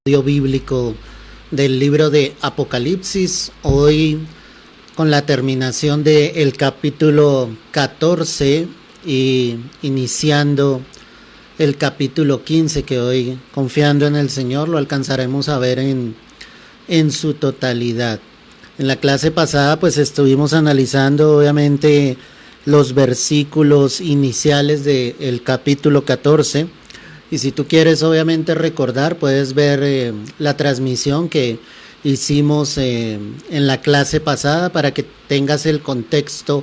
Bíblico del libro de Apocalipsis, hoy con la terminación del capítulo 14 y iniciando el capítulo 15, que hoy, confiando en el Señor, lo alcanzaremos a ver en su totalidad. En la clase pasada pues estuvimos analizando obviamente los versículos iniciales del capítulo 14. Y si tú quieres obviamente recordar, puedes ver la transmisión que hicimos en la clase pasada para que tengas el contexto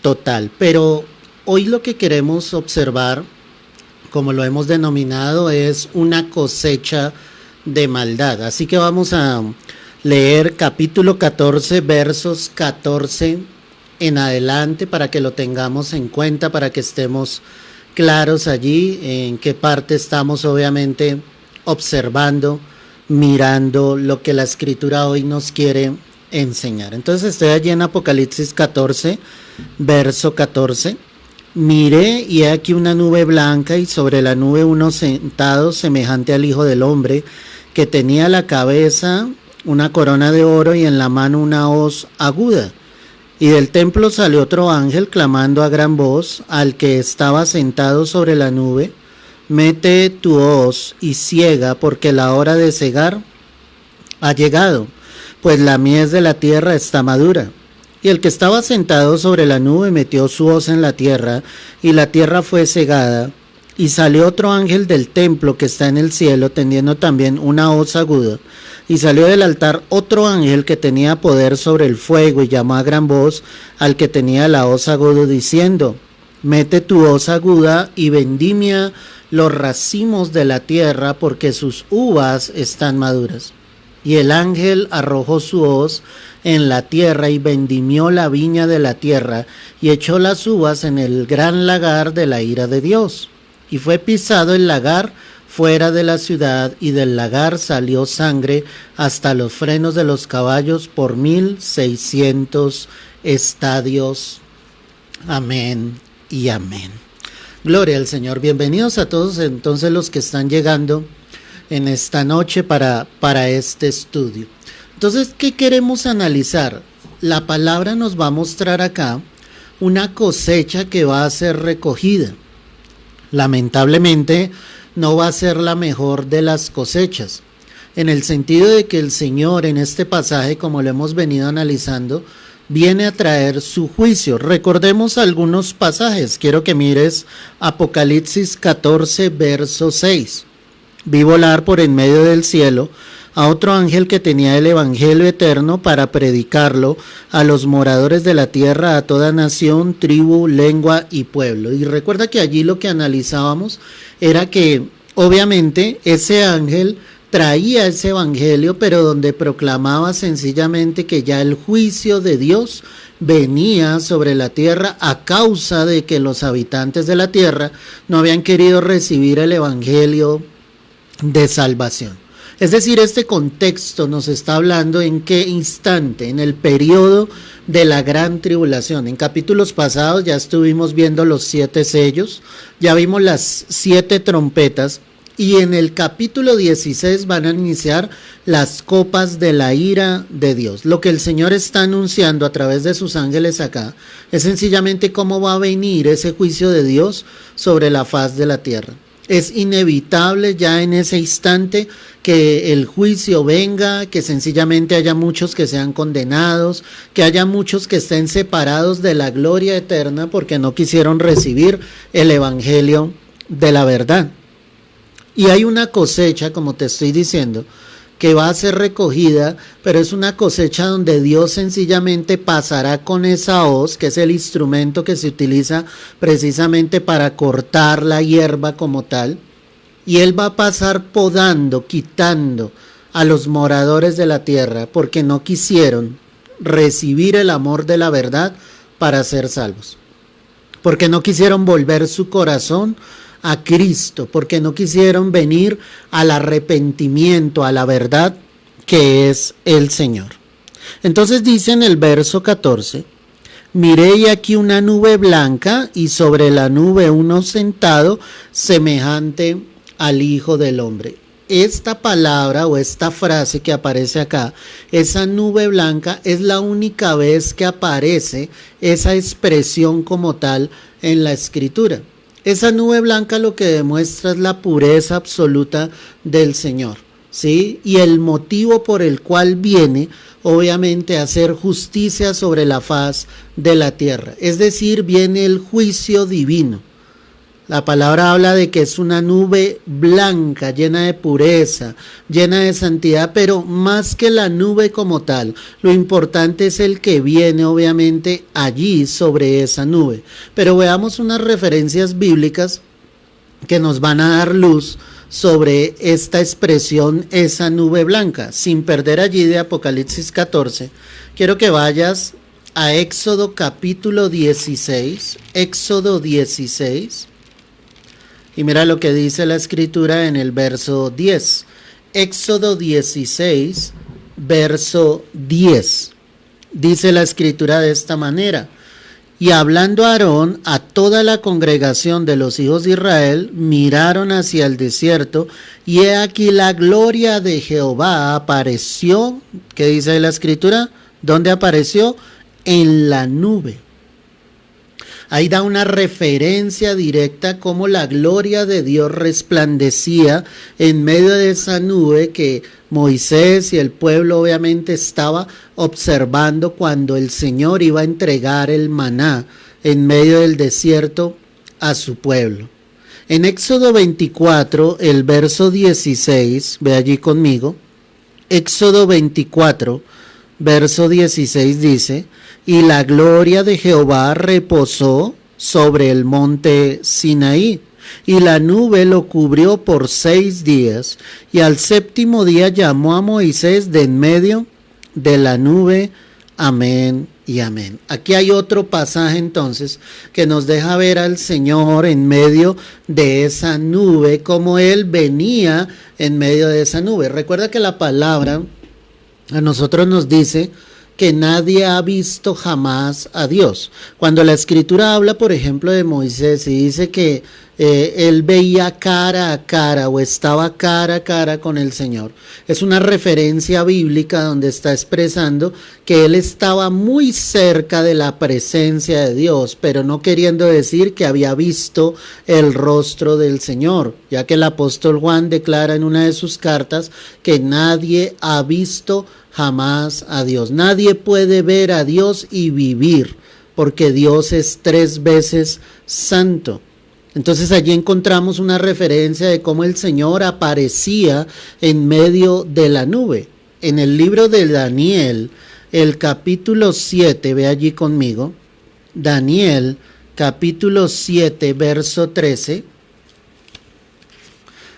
total. Pero hoy lo que queremos observar, como lo hemos denominado, es una cosecha de maldad. Así que vamos a leer capítulo 14, versos 14 en adelante para que lo tengamos en cuenta, para que estemos claros allí en qué parte estamos obviamente observando, mirando lo que la escritura hoy nos quiere enseñar. Entonces estoy allí en Apocalipsis 14, verso 14. Miré y he aquí una nube blanca y sobre la nube uno sentado semejante al Hijo del Hombre, que tenía la cabeza una corona de oro y en la mano una hoz aguda. Y del templo salió otro ángel clamando a gran voz al que estaba sentado sobre la nube: mete tu hoz y ciega, porque la hora de cegar ha llegado, pues la mies de la tierra está madura. Y el que estaba sentado sobre la nube metió su hoz en la tierra, y la tierra fue cegada. Y salió otro ángel del templo que está en el cielo, tendiendo también una hoz aguda. Y salió del altar otro ángel que tenía poder sobre el fuego, y llamó a gran voz al que tenía la hoz aguda, diciendo: mete tu hoz aguda y vendimia los racimos de la tierra, porque sus uvas están maduras. Y el ángel arrojó su hoz en la tierra y vendimió la viña de la tierra, y echó las uvas en el gran lagar de la ira de Dios. Y fue pisado el lagar fuera de la ciudad, y del lagar salió sangre hasta los frenos de los caballos por 1600 estadios. Amén y amén. Gloria al Señor. Bienvenidos a todos entonces los que están llegando en esta noche para este estudio. Entonces, ¿qué queremos analizar? La palabra nos va a mostrar acá una cosecha que va a ser recogida. Lamentablemente no va a ser la mejor de las cosechas, en el sentido de que el Señor en este pasaje, como lo hemos venido analizando, viene a traer su juicio. Recordemos algunos pasajes. Quiero que mires Apocalipsis 14, verso 6. Vi volar por en medio del cielo a otro ángel que tenía el evangelio eterno para predicarlo a los moradores de la tierra, a toda nación, tribu, lengua y pueblo. Y recuerda que allí lo que analizábamos era que obviamente ese ángel traía ese evangelio, pero donde proclamaba sencillamente que ya el juicio de Dios venía sobre la tierra a causa de que los habitantes de la tierra no habían querido recibir el evangelio de salvación. Es decir, este contexto nos está hablando en qué instante, en el periodo de la gran tribulación. En capítulos pasados ya estuvimos viendo los 7 sellos, ya vimos las 7 trompetas, y en el capítulo 16 van a iniciar las copas de la ira de Dios. Lo que el Señor está anunciando a través de sus ángeles acá es sencillamente cómo va a venir ese juicio de Dios sobre la faz de la tierra. Es inevitable ya en ese instante que el juicio venga, que sencillamente haya muchos que sean condenados, que haya muchos que estén separados de la gloria eterna porque no quisieron recibir el evangelio de la verdad. Y hay una cosecha, como te estoy diciendo, que va a ser recogida, pero es una cosecha donde Dios sencillamente pasará con esa hoz, que es el instrumento que se utiliza precisamente para cortar la hierba como tal, y Él va a pasar podando, quitando a los moradores de la tierra, porque no quisieron recibir el amor de la verdad para ser salvos, porque no quisieron volver su corazón a Cristo, porque no quisieron venir al arrepentimiento, a la verdad que es el Señor. Entonces dice en el verso 14: miré y aquí una nube blanca y sobre la nube uno sentado semejante al Hijo del Hombre. esta palabra o esta frase que aparece acá, esa nube blanca, es la única vez que aparece esa expresión como tal en la escritura. Esa nube blanca lo que demuestra es la pureza absoluta del Señor, ¿sí? Y el motivo por el cual viene, obviamente, a hacer justicia sobre la faz de la tierra. Es decir, viene el juicio divino. La palabra habla de que es una nube blanca, llena de pureza, llena de santidad, pero más que la nube como tal, lo importante es el que viene obviamente allí sobre esa nube. Pero veamos unas referencias bíblicas que nos van a dar luz sobre esta expresión, esa nube blanca. Sin perder allí de Apocalipsis 14, quiero que vayas a Éxodo capítulo 16, Éxodo 16. Y mira lo que dice la escritura en el verso 10. Éxodo 16, verso 10. Dice la escritura de esta manera: y hablando Aarón a toda la congregación de los hijos de Israel, miraron hacia el desierto, y he aquí la gloria de Jehová apareció. ¿Qué dice la escritura? ¿Dónde apareció? En la nube. Ahí da una referencia directa cómo la gloria de Dios resplandecía en medio de esa nube que Moisés y el pueblo obviamente estaba observando cuando el Señor iba a entregar el maná en medio del desierto a su pueblo. En Éxodo 24, el verso 16, ve allí conmigo, Éxodo 24, verso 16 dice: y la gloria de Jehová reposó sobre el monte Sinaí, y la nube lo cubrió por 6 días, y al 7º día llamó a Moisés de en medio de la nube. Amén y amén. Aquí hay otro pasaje entonces que nos deja ver al Señor en medio de esa nube, como Él venía en medio de esa nube. Recuerda que la palabra a nosotros nos dice que nadie ha visto jamás a Dios. Cuando la escritura habla, por ejemplo, de Moisés y dice que él veía cara a cara o estaba cara a cara con el Señor, es una referencia bíblica donde está expresando que él estaba muy cerca de la presencia de Dios, pero no queriendo decir que había visto el rostro del Señor, ya que el apóstol Juan declara en una de sus cartas que nadie ha visto jamás a Dios. Nadie puede ver a Dios y vivir, porque Dios es 3 veces santo. Entonces allí encontramos una referencia de cómo el Señor aparecía en medio de la nube. En el libro de Daniel, el capítulo 7, ve allí conmigo, Daniel, capítulo 7, verso 13.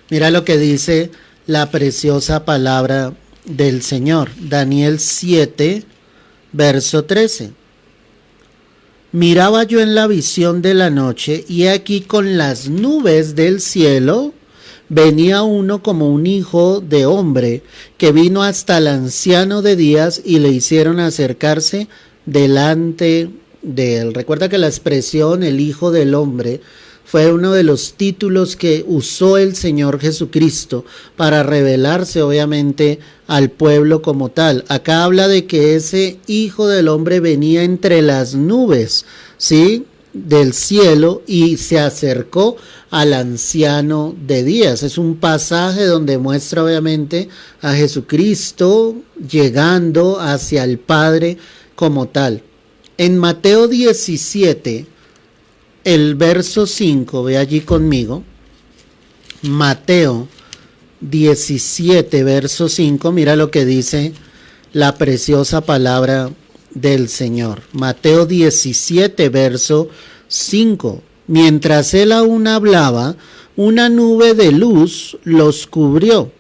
Mira lo que dice la preciosa palabra del Señor. Daniel 7, verso 13. Miraba yo en la visión de la noche, y aquí con las nubes del cielo venía uno como un hijo de hombre, que vino hasta el anciano de días y le hicieron acercarse delante de él. Recuerda que la expresión el hijo del hombre fue uno de los títulos que usó el Señor Jesucristo para revelarse obviamente al pueblo como tal. Acá habla de que ese hijo del hombre venía entre las nubes, ¿sí?, del cielo, y se acercó al anciano de días. Es un pasaje donde muestra obviamente a Jesucristo llegando hacia el Padre como tal. En Mateo 17, el verso 5, ve allí conmigo, Mateo 17, verso 5, mira lo que dice la preciosa palabra del Señor. Mateo 17, verso 5. Mientras él aún hablaba, una nube de luz los cubrió.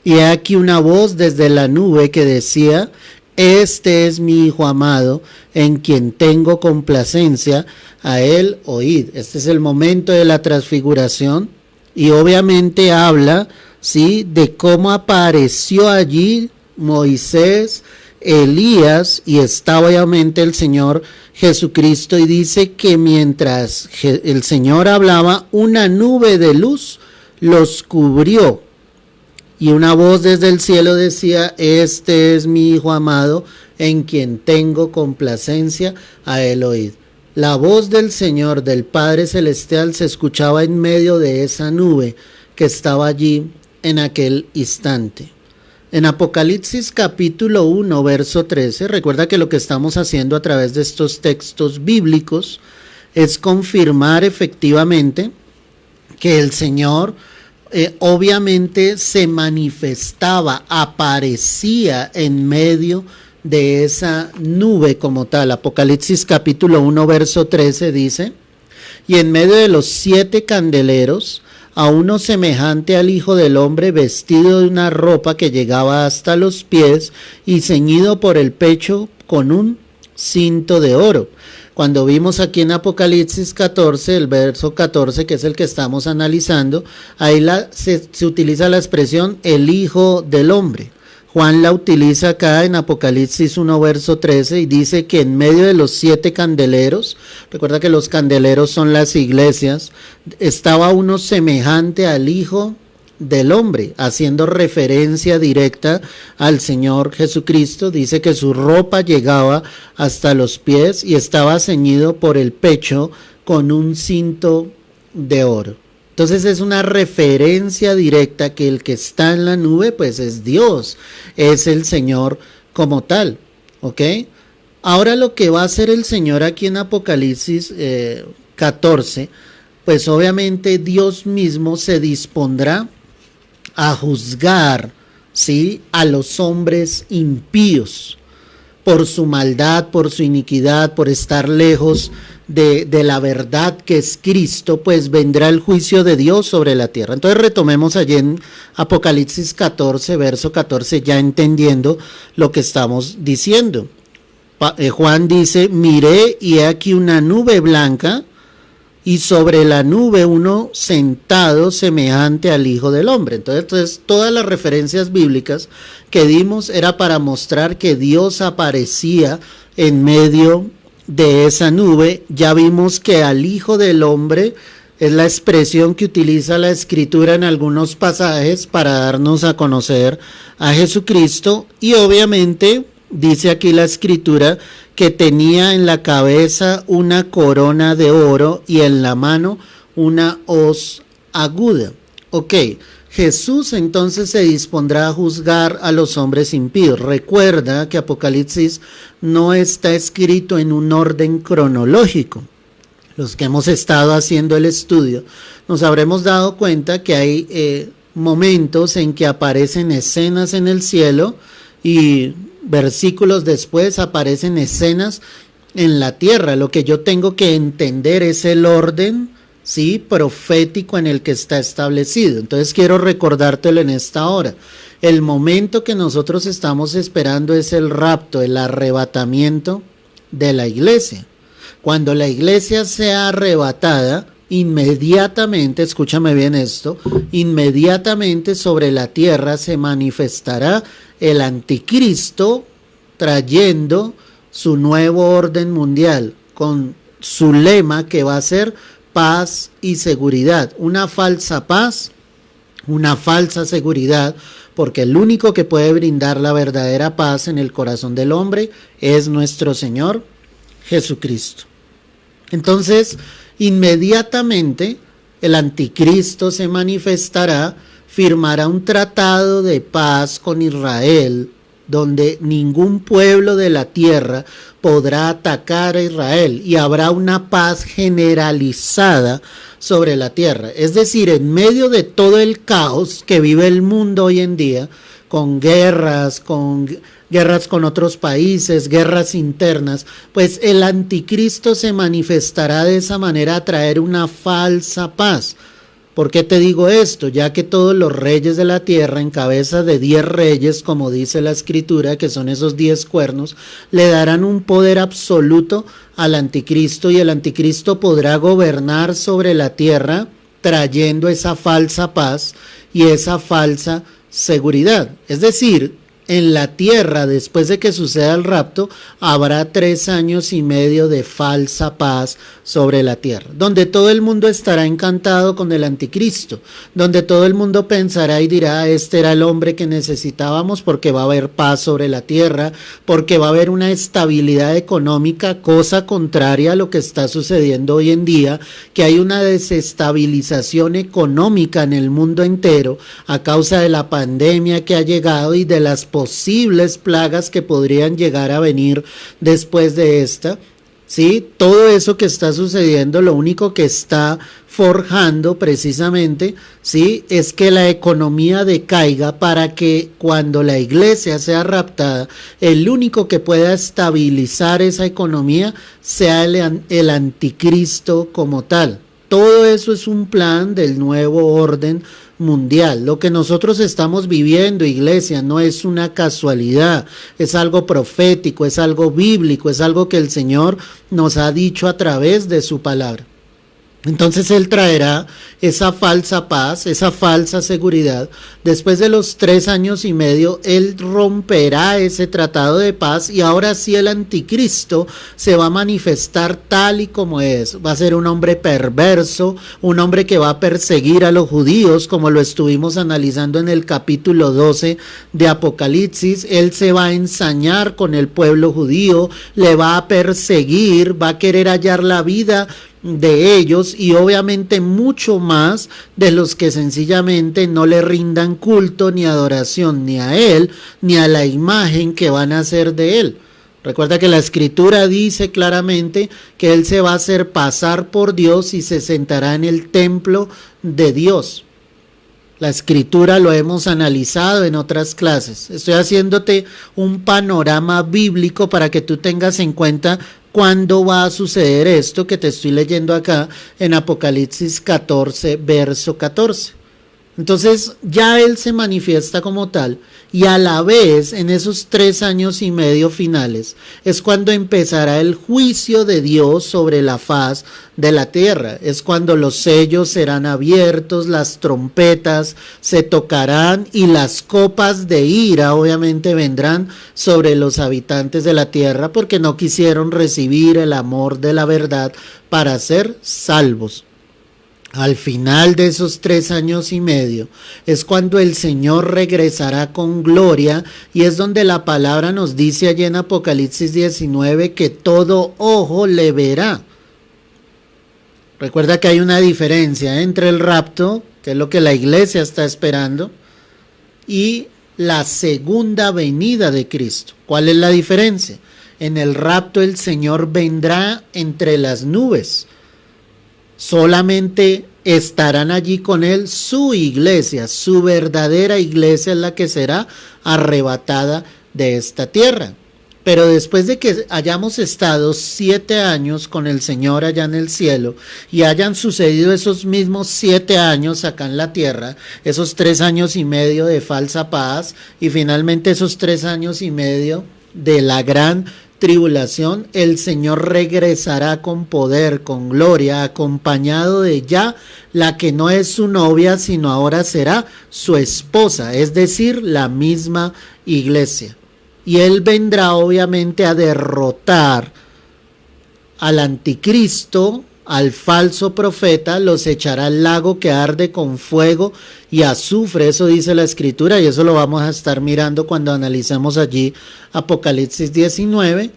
Y he aquí una voz desde la nube que decía: este es mi Hijo amado, en quien tengo complacencia, a él oíd. Este es el momento de la transfiguración, y obviamente habla, ¿sí?, de cómo apareció allí Moisés, Elías, y estaba obviamente el Señor Jesucristo, y dice que mientras el Señor hablaba, una nube de luz los cubrió. y una voz desde el cielo decía: este es mi Hijo amado, en quien tengo complacencia, a él oíd. La voz del Señor, del Padre Celestial, se escuchaba en medio de esa nube que estaba allí en aquel instante. En Apocalipsis capítulo 1, verso 13, recuerda que lo que estamos haciendo a través de estos textos bíblicos es confirmar efectivamente que el Señor obviamente se manifestaba, aparecía en medio de esa nube como tal. Apocalipsis capítulo 1, verso 13 dice: y en medio de los 7 candeleros, a uno semejante al Hijo del Hombre, vestido de una ropa que llegaba hasta los pies y ceñido por el pecho con un cinto de oro. Cuando vimos aquí en Apocalipsis 14, el verso 14, que es el que estamos analizando, ahí se utiliza la expresión el Hijo del Hombre. Juan la utiliza acá en Apocalipsis 1, verso 13, y dice que en medio de los 7 candeleros, recuerda que los candeleros son las iglesias, estaba uno semejante al Hijo del Hombre, haciendo referencia directa al Señor Jesucristo. Dice que su ropa llegaba hasta los pies y estaba ceñido por el pecho con un cinto de oro. Entonces es una referencia directa que el que está en la nube pues es Dios, es el Señor como tal, ¿ok? Ahora lo que va a hacer el Señor aquí en Apocalipsis 14, pues obviamente Dios mismo se dispondrá a juzgar, ¿sí?, a los hombres impíos por su maldad, por su iniquidad, por estar lejos de la verdad que es Cristo, pues vendrá el juicio de Dios sobre la tierra. Entonces retomemos allí en Apocalipsis 14, verso 14, ya entendiendo lo que estamos diciendo. Juan dice: miré y he aquí una nube blanca, y sobre la nube uno sentado semejante al Hijo del Hombre. Entonces todas las referencias bíblicas que dimos era para mostrar que Dios aparecía en medio de esa nube. Ya vimos que al Hijo del Hombre es la expresión que utiliza la Escritura en algunos pasajes para darnos a conocer a Jesucristo, y obviamente dice aquí la Escritura que tenía en la cabeza una corona de oro y en la mano una hoz aguda. Ok, Jesús entonces se dispondrá a juzgar a los hombres impíos. Recuerda que Apocalipsis no está escrito en un orden cronológico. Los que hemos estado haciendo el estudio nos habremos dado cuenta que hay momentos en que aparecen escenas en el cielo y versículos después aparecen escenas en la tierra. Lo que yo tengo que entender es el orden, ¿sí?, profético en el que está establecido. Entonces quiero recordártelo en esta hora. El momento que nosotros estamos esperando es el rapto, el arrebatamiento de la iglesia. Cuando la iglesia sea arrebatada, inmediatamente, escúchame bien esto, inmediatamente sobre la tierra se manifestará el anticristo trayendo su nuevo orden mundial con su lema que va a ser paz y seguridad. Una falsa paz, una falsa seguridad, porque el único que puede brindar la verdadera paz en el corazón del hombre es nuestro Señor Jesucristo. Entonces, inmediatamente el anticristo se manifestará, firmará un tratado de paz con Israel, donde ningún pueblo de la tierra podrá atacar a Israel, y habrá una paz generalizada sobre la tierra. Es decir, en medio de todo el caos que vive el mundo hoy en día, con guerras con otros países, guerras internas, pues el anticristo se manifestará de esa manera a traer una falsa paz. ¿Por qué te digo esto? Ya que todos los reyes de la tierra, en cabeza de 10 reyes, como dice la Escritura, que son esos 10 cuernos, le darán un poder absoluto al anticristo, y el anticristo podrá gobernar sobre la tierra trayendo esa falsa paz y esa falsa seguridad. Es decir, en la tierra, después de que suceda el rapto, habrá 3 años y medio de falsa paz sobre la tierra, donde todo el mundo estará encantado con el anticristo, donde todo el mundo pensará y dirá, este era el hombre que necesitábamos, porque va a haber paz sobre la tierra, porque va a haber una estabilidad económica, cosa contraria a lo que está sucediendo hoy en día, que hay una desestabilización económica en el mundo entero a causa de la pandemia que ha llegado y de las posibles plagas que podrían llegar a venir después de esta. Sí, todo eso que está sucediendo, lo único que está forjando precisamente, sí, es que la economía decaiga, para que cuando la iglesia sea raptada, el único que pueda estabilizar esa economía sea el anticristo como tal. Todo eso es un plan del nuevo orden mundial. Lo que nosotros estamos viviendo, iglesia, no es una casualidad, es algo profético, es algo bíblico, es algo que el Señor nos ha dicho a través de su palabra. Entonces Él traerá esa falsa paz, esa falsa seguridad. Después de los 3 años y medio, Él romperá ese tratado de paz, y ahora sí el anticristo se va a manifestar tal y como es. Va a ser un hombre perverso, un hombre que va a perseguir a los judíos, como lo estuvimos analizando en el capítulo 12 de Apocalipsis. Él se va a ensañar con el pueblo judío, le va a perseguir, va a querer hallar la vida de ellos, y obviamente mucho más de los que sencillamente no le rindan culto ni adoración ni a él ni a la imagen que van a hacer de él. Recuerda que la escritura dice claramente que él se va a hacer pasar por Dios y se sentará en el templo de Dios. La escritura lo hemos analizado en otras clases. Estoy haciéndote un panorama bíblico para que tú tengas en cuenta cuándo va a suceder esto que te estoy leyendo acá en Apocalipsis 14, verso 14. Entonces ya Él se manifiesta como tal, y a la vez en esos 3 años y medio finales es cuando empezará el juicio de Dios sobre la faz de la tierra. Es cuando los sellos serán abiertos, las trompetas se tocarán y las copas de ira obviamente vendrán sobre los habitantes de la tierra, porque no quisieron recibir el amor de la verdad para ser salvos. Al final de esos 3 años y medio es cuando el Señor regresará con gloria, y es donde la palabra nos dice allí en Apocalipsis 19 que todo ojo le verá. Recuerda que hay una diferencia entre el rapto, que es lo que la iglesia está esperando, y la segunda venida de Cristo. ¿Cuál es la diferencia? En el rapto el Señor vendrá entre las nubes. Solamente estarán allí con él su iglesia, su verdadera iglesia es la que será arrebatada de esta tierra. Pero después de que hayamos estado 7 años con el Señor allá en el cielo, y hayan sucedido esos mismos 7 años acá en la tierra, esos 3 años y medio de falsa paz, y finalmente esos 3 años y medio de la gran tribulación, el Señor regresará con poder, con gloria, acompañado de ya la que no es su novia, sino ahora será su esposa, es decir, la misma iglesia. Y Él vendrá obviamente a derrotar al anticristo, al falso profeta, los echará al lago que arde con fuego y azufre. Eso dice la escritura, y eso lo vamos a estar mirando cuando analicemos allí Apocalipsis 19.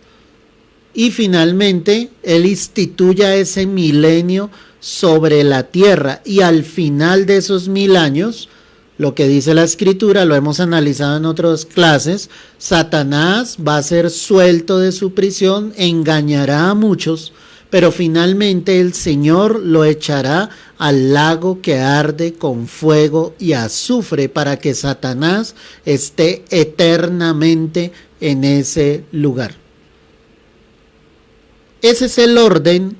Y finalmente Él instituya ese milenio sobre la tierra, y al final de esos 1000 años, lo que dice la escritura, lo hemos analizado en otras clases, Satanás va a ser suelto de su prisión, engañará a muchos, pero finalmente el Señor lo echará al lago que arde con fuego y azufre, para que Satanás esté eternamente en ese lugar. Ese es el orden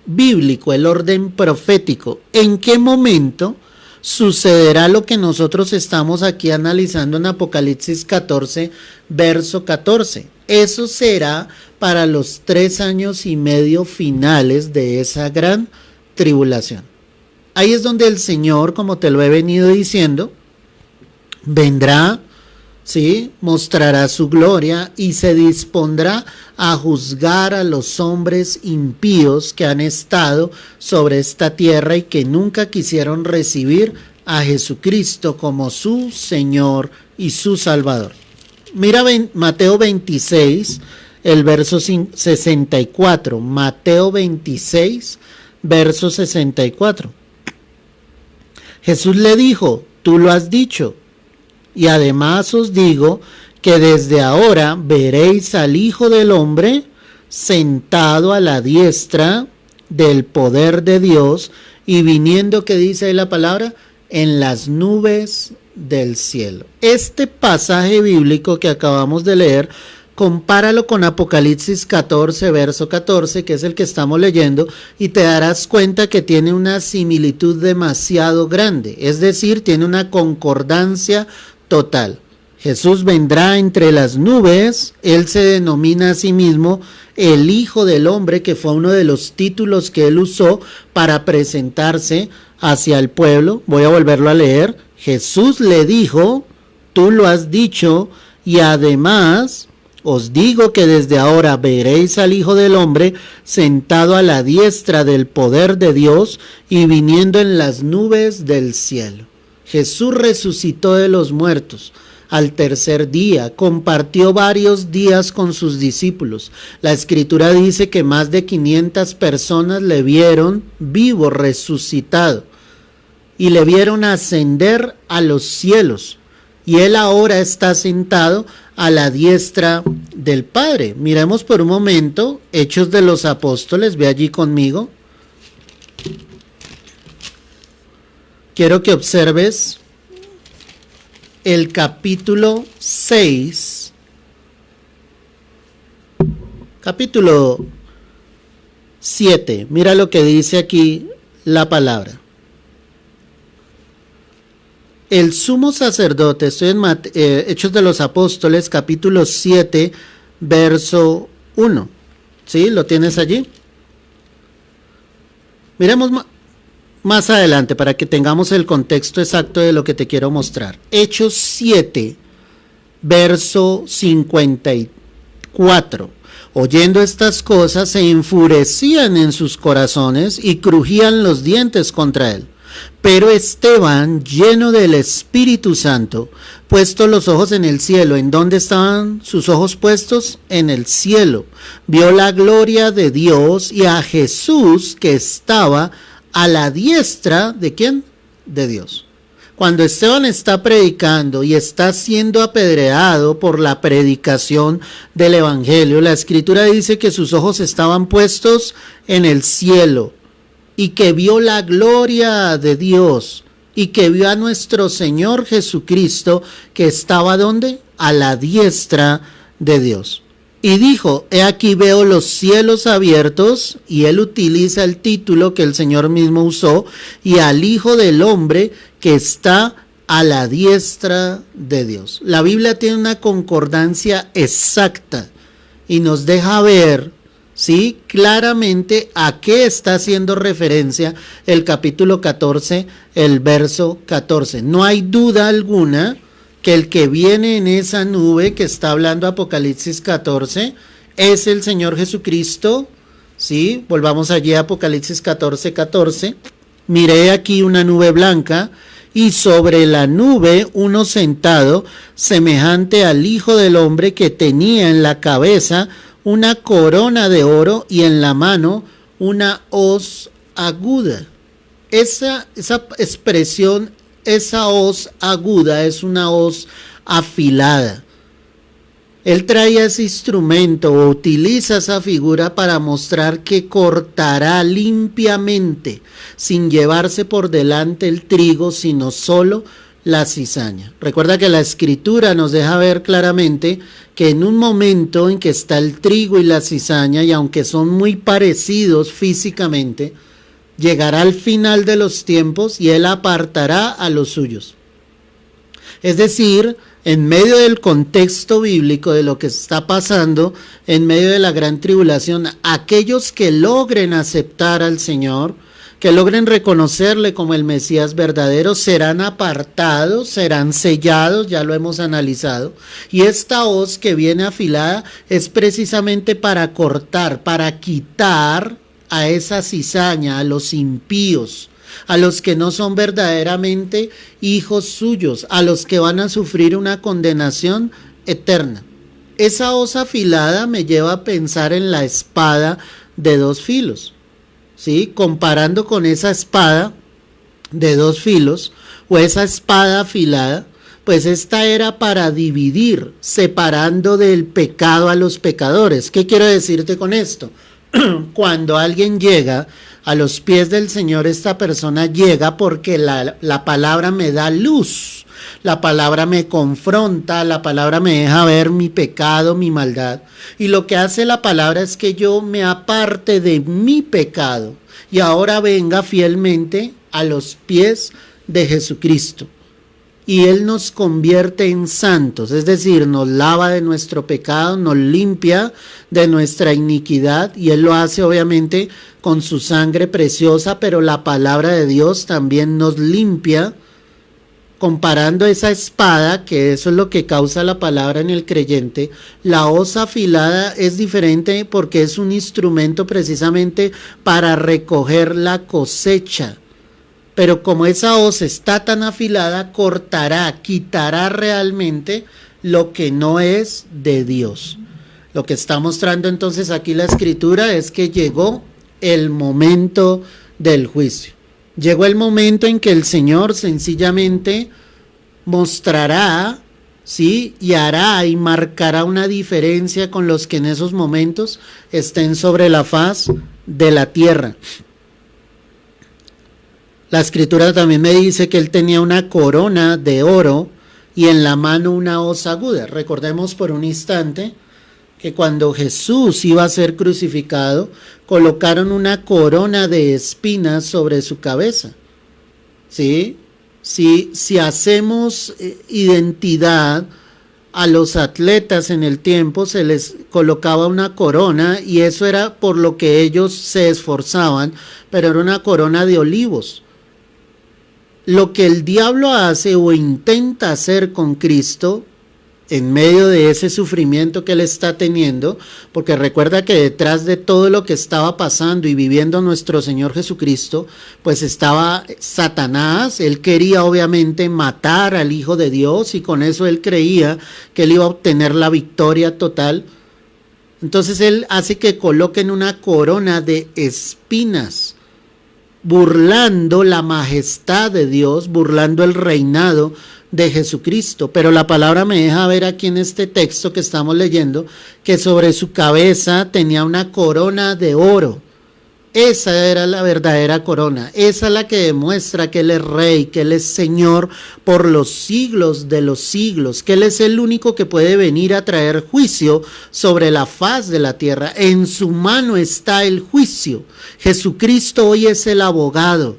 bíblico, el orden profético. ¿En qué momento sucederá lo que nosotros estamos aquí analizando en Apocalipsis 14, verso 14? Eso será para los 3 años y medio finales de esa gran tribulación. Ahí es donde el Señor, como te lo he venido diciendo, vendrá ¿sí? Mostrará su gloria y se dispondrá a juzgar a los hombres impíos que han estado sobre esta tierra y que nunca quisieron recibir a Jesucristo como su Señor y su Salvador. Mira Mateo 26, el verso 64. Mateo 26, verso 64. Jesús le dijo: tú lo has dicho, y además os digo que desde ahora veréis al Hijo del Hombre sentado a la diestra del poder de Dios y viniendo, ¿qué dice ahí la palabra? En las nubes del cielo. Este pasaje bíblico que acabamos de leer, compáralo con Apocalipsis 14, verso 14, que es el que estamos leyendo, y te darás cuenta que tiene una similitud demasiado grande, es decir, tiene una concordancia total. Jesús vendrá entre las nubes, él se denomina a sí mismo el Hijo del Hombre, que fue uno de los títulos que él usó para presentarse hacia el pueblo. Voy a volverlo a leer. Jesús le dijo: tú lo has dicho, y además os digo que desde ahora veréis al Hijo del Hombre sentado a la diestra del poder de Dios y viniendo en las nubes del cielo. Jesús resucitó de los muertos al tercer día, compartió varios días con sus discípulos. La Escritura dice que más de 500 personas le vieron vivo, resucitado, y le vieron ascender a los cielos. Y él ahora está sentado a la diestra del Padre. Miremos por un momento Hechos de los Apóstoles, ve allí conmigo. Quiero que observes el capítulo 6, capítulo 7. Mira lo que dice aquí la palabra. El sumo sacerdote, estoy en Hechos de los Apóstoles, capítulo 7, verso 1. ¿Sí? ¿Lo tienes allí? Miremos más adelante para que tengamos el contexto exacto de lo que te quiero mostrar. Hechos 7, verso 54. Oyendo estas cosas, se enfurecían en sus corazones y crujían los dientes contra él. Pero Esteban, lleno del Espíritu Santo, puesto los ojos en el cielo. ¿En dónde estaban sus ojos puestos? En el cielo. Vio la gloria de Dios y a Jesús que estaba a la diestra, ¿de quién? De Dios. Cuando Esteban está predicando y está siendo apedreado por la predicación del Evangelio, la Escritura dice que sus ojos estaban puestos en el cielo y que vio la gloria de Dios y que vio a nuestro Señor Jesucristo que estaba ¿dónde? A la diestra de Dios. Y dijo: he aquí veo los cielos abiertos, y él utiliza el título que el Señor mismo usó, y al Hijo del Hombre que está a la diestra de Dios. La Biblia tiene una concordancia exacta y nos deja ver, ¿sí?, claramente a qué está haciendo referencia el capítulo 14, el verso 14. No hay duda alguna que el que viene en esa nube que está hablando Apocalipsis 14 es el Señor Jesucristo, ¿sí? Volvamos allí a Apocalipsis 14, 14. Miré aquí una nube blanca y sobre la nube uno sentado semejante al Hijo del Hombre, que tenía en la cabeza una corona de oro y en la mano una hoz aguda. Esa expresión, esa hoz aguda, es una hoz afilada. Él trae ese instrumento o utiliza esa figura para mostrar que cortará limpiamente, sin llevarse por delante el trigo, sino solo la cizaña. Recuerda que la Escritura nos deja ver claramente que en un momento en que está el trigo y la cizaña, y aunque son muy parecidos físicamente, llegará al final de los tiempos y él apartará a los suyos. Es decir, en medio del contexto bíblico de lo que está pasando, en medio de la gran tribulación, aquellos que logren aceptar al Señor, que logren reconocerle como el Mesías verdadero, serán apartados, serán sellados, ya lo hemos analizado. Y esta hoz que viene afilada es precisamente para cortar, para quitar a esa cizaña, a los impíos, a los que no son verdaderamente hijos suyos, a los que van a sufrir una condenación eterna. Esa hoz afilada me lleva a pensar en la espada de dos filos, ¿sí? Comparando con esa espada de dos filos o esa espada afilada, pues esta era para dividir, separando del pecado a los pecadores. ¿Qué quiero decirte con esto? Cuando alguien llega a los pies del Señor, esta persona llega porque la palabra me da luz, la palabra me confronta, la palabra me deja ver mi pecado, mi maldad. Y lo que hace la palabra es que yo me aparte de mi pecado y ahora venga fielmente a los pies de Jesucristo. Y Él nos convierte en santos, es decir, nos lava de nuestro pecado, nos limpia de nuestra iniquidad, y Él lo hace obviamente con su sangre preciosa, pero la palabra de Dios también nos limpia, comparando esa espada, que eso es lo que causa la palabra en el creyente. La hoz afilada es diferente porque es un instrumento precisamente para recoger la cosecha. Pero como esa hoz está tan afilada, cortará, quitará realmente lo que no es de Dios. Lo que está mostrando entonces aquí la Escritura es que llegó el momento del juicio. Llegó el momento en que el Señor sencillamente mostrará, ¿sí? Y hará y marcará una diferencia con los que en esos momentos estén sobre la faz de la tierra. La Escritura también me dice que él tenía una corona de oro y en la mano una hoz aguda. Recordemos por un instante que cuando Jesús iba a ser crucificado, colocaron una corona de espinas sobre su cabeza. ¿Sí? Si hacemos identidad a los atletas en el tiempo, se les colocaba una corona y eso era por lo que ellos se esforzaban, pero era una corona de olivos. Lo que el diablo hace o intenta hacer con Cristo en medio de ese sufrimiento que él está teniendo, porque recuerda que detrás de todo lo que estaba pasando y viviendo nuestro Señor Jesucristo, pues estaba Satanás. Él quería obviamente matar al Hijo de Dios y con eso él creía que él iba a obtener la victoria total. Entonces él hace que coloquen una corona de espinas, burlando la majestad de Dios, burlando el reinado de Jesucristo. Pero la palabra me deja ver aquí en este texto que estamos leyendo que sobre su cabeza tenía una corona de oro. Esa era la verdadera corona, esa es la que demuestra que Él es Rey, que Él es Señor por los siglos de los siglos, que Él es el único que puede venir a traer juicio sobre la faz de la tierra. En su mano está el juicio. Jesucristo hoy es el abogado.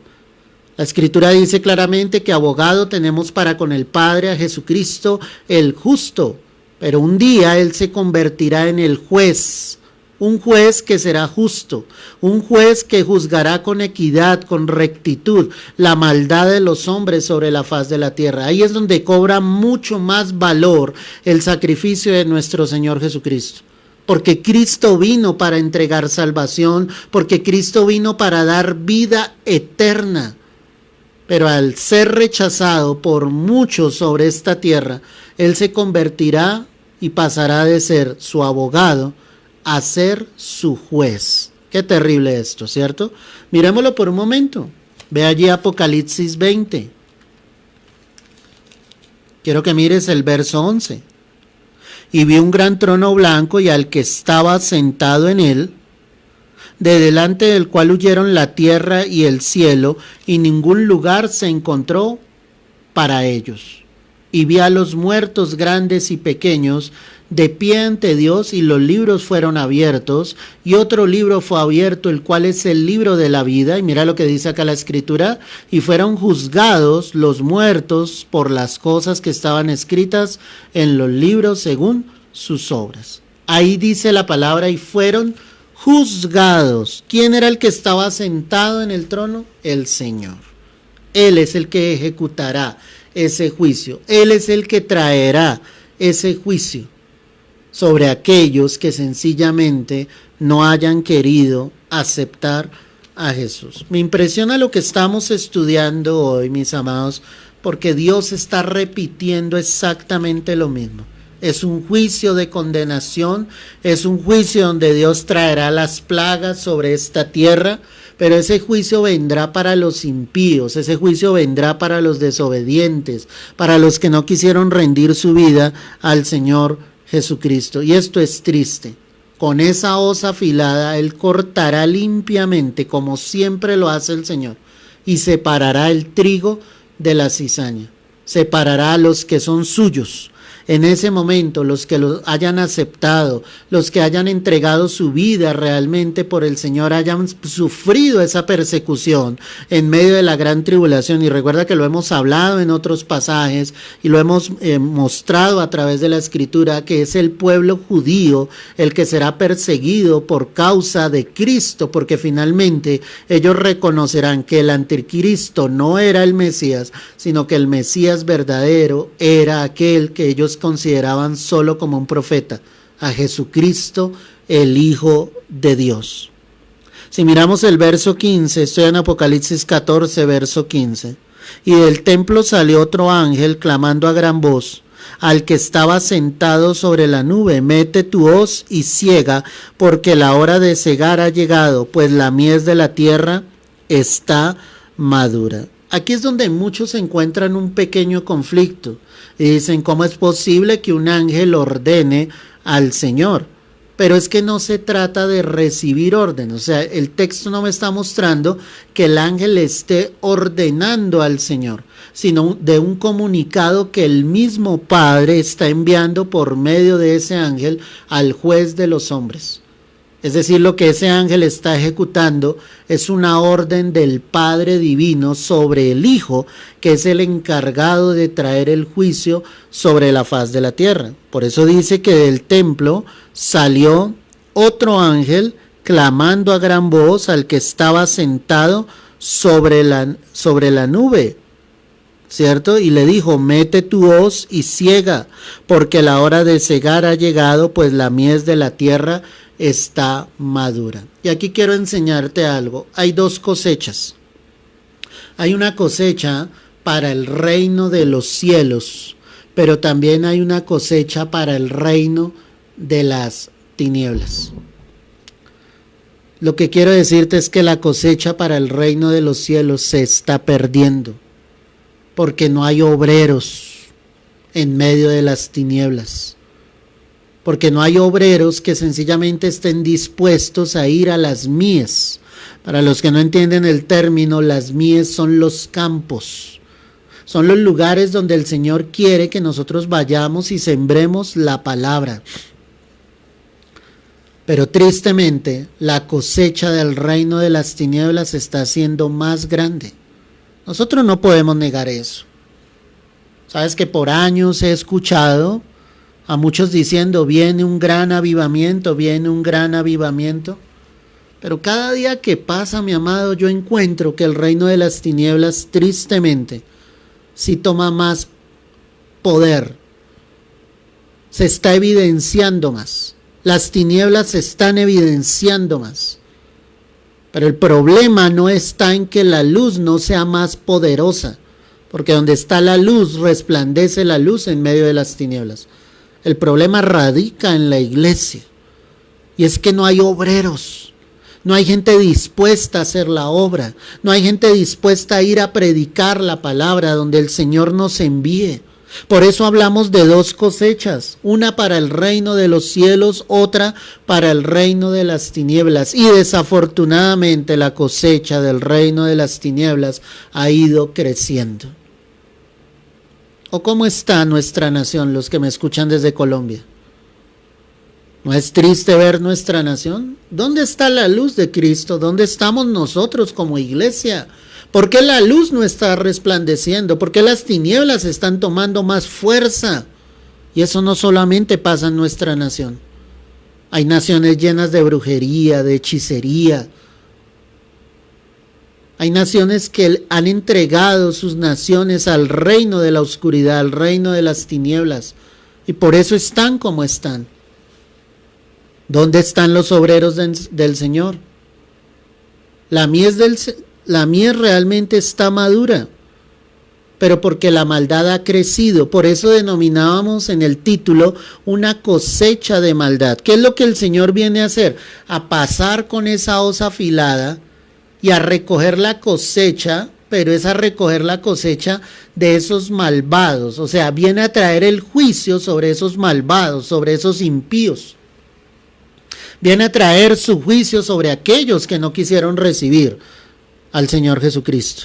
La Escritura dice claramente que abogado tenemos para con el Padre, a Jesucristo el justo, pero un día Él se convertirá en el juez. Un juez que será justo, un juez que juzgará con equidad, con rectitud, la maldad de los hombres sobre la faz de la tierra. Ahí es donde cobra mucho más valor el sacrificio de nuestro Señor Jesucristo. Porque Cristo vino para entregar salvación, porque Cristo vino para dar vida eterna. Pero al ser rechazado por muchos sobre esta tierra, Él se convertirá y pasará de ser su abogado a ser su juez. Qué terrible esto, ¿cierto? Miremoslo por un momento. Ve allí Apocalipsis 20. Quiero que mires el verso 11. Y vi un gran trono blanco y al que estaba sentado en él, de delante del cual huyeron la tierra y el cielo, y ningún lugar se encontró para ellos. Y vi a los muertos grandes y pequeños de pie ante Dios, y los libros fueron abiertos, y otro libro fue abierto, el cual es el libro de la vida. Y mira lo que dice acá la Escritura: y fueron juzgados los muertos por las cosas que estaban escritas en los libros según sus obras. Ahí dice la palabra, y fueron juzgados. ¿Quién era el que estaba sentado en el trono? El Señor. Él es el que ejecutará ese juicio. Él es el que traerá ese juicio sobre aquellos que sencillamente no hayan querido aceptar a Jesús. Me impresiona lo que estamos estudiando hoy, mis amados, porque Dios está repitiendo exactamente lo mismo. Es un juicio de condenación, es un juicio donde Dios traerá las plagas sobre esta tierra, pero ese juicio vendrá para los impíos, ese juicio vendrá para los desobedientes, para los que no quisieron rendir su vida al Señor Jesucristo. Y esto es triste. Con esa hoz afilada Él cortará limpiamente, como siempre lo hace el Señor, y separará el trigo de la cizaña. Separará a los que son suyos. En ese momento, los que lo hayan aceptado, los que hayan entregado su vida realmente por el Señor, hayan sufrido esa persecución en medio de la gran tribulación. Y recuerda que lo hemos hablado en otros pasajes y lo hemos mostrado a través de la Escritura, que es el pueblo judío el que será perseguido por causa de Cristo, porque finalmente ellos reconocerán que el anticristo no era el Mesías, sino que el Mesías verdadero era aquel que ellos consideraban solo como un profeta, a Jesucristo, el Hijo de Dios. Si miramos el verso 15, estoy en Apocalipsis 14, verso 15. Y del templo salió otro ángel clamando a gran voz al que estaba sentado sobre la nube: mete tu hoz y ciega, porque la hora de cegar ha llegado, pues la mies de la tierra está madura. Aquí es donde muchos encuentran un pequeño conflicto y dicen: ¿cómo es posible que un ángel ordene al Señor? Pero es que no se trata de recibir orden, o sea, el texto no me está mostrando que el ángel esté ordenando al Señor, sino de un comunicado que el mismo Padre está enviando por medio de ese ángel al juez de los hombres. Es decir, lo que ese ángel está ejecutando es una orden del Padre Divino sobre el Hijo, que es el encargado de traer el juicio sobre la faz de la tierra. Por eso dice que del templo salió otro ángel clamando a gran voz al que estaba sentado sobre la nube, ¿cierto? Y le dijo: mete tu hoz y ciega, porque la hora de cegar ha llegado, pues la mies de la tierra está madura. Y aquí quiero enseñarte algo. Hay dos cosechas. Hay una cosecha para el reino de los cielos, pero también hay una cosecha para el reino de las tinieblas. Lo que quiero decirte es que la cosecha para el reino de los cielos se está perdiendo, porque no hay obreros en medio de las tinieblas. Porque no hay obreros que sencillamente estén dispuestos a ir a las mies. Para los que no entienden el término, las mies son los campos. Son los lugares donde el Señor quiere que nosotros vayamos y sembremos la palabra. Pero tristemente, la cosecha del reino de las tinieblas está siendo más grande. Nosotros no podemos negar eso. Sabes que por años he escuchado a muchos diciendo: viene un gran avivamiento, viene un gran avivamiento. Pero cada día que pasa, mi amado, yo encuentro que el reino de las tinieblas, tristemente, sí toma más poder. Se está evidenciando más. Las tinieblas se están evidenciando más. Pero el problema no está en que la luz no sea más poderosa, porque donde está la luz, resplandece la luz en medio de las tinieblas. El problema radica en la iglesia, y es que no hay obreros, no hay gente dispuesta a hacer la obra, no hay gente dispuesta a ir a predicar la palabra donde el Señor nos envíe. Por eso hablamos de dos cosechas, una para el reino de los cielos, otra para el reino de las tinieblas. Y desafortunadamente la cosecha del reino de las tinieblas ha ido creciendo. ¿O cómo está nuestra nación, los que me escuchan desde Colombia? ¿No es triste ver nuestra nación? ¿Dónde está la luz de Cristo? ¿Dónde estamos nosotros como iglesia? ¿Por qué la luz no está resplandeciendo? ¿Por qué las tinieblas están tomando más fuerza? Y eso no solamente pasa en nuestra nación. Hay naciones llenas de brujería, de hechicería. Hay naciones que han entregado sus naciones al reino de la oscuridad, al reino de las tinieblas. Y por eso están como están. ¿Dónde están los obreros del Señor? La mies realmente está madura, pero porque la maldad ha crecido. Por eso denominábamos en el título una cosecha de maldad. ¿Qué es lo que el Señor viene a hacer? A pasar con esa hoz afilada y a recoger la cosecha, pero es a recoger la cosecha de esos malvados. O sea, viene a traer el juicio sobre esos malvados, sobre esos impíos. Viene a traer su juicio sobre aquellos que no quisieron recibir al Señor Jesucristo.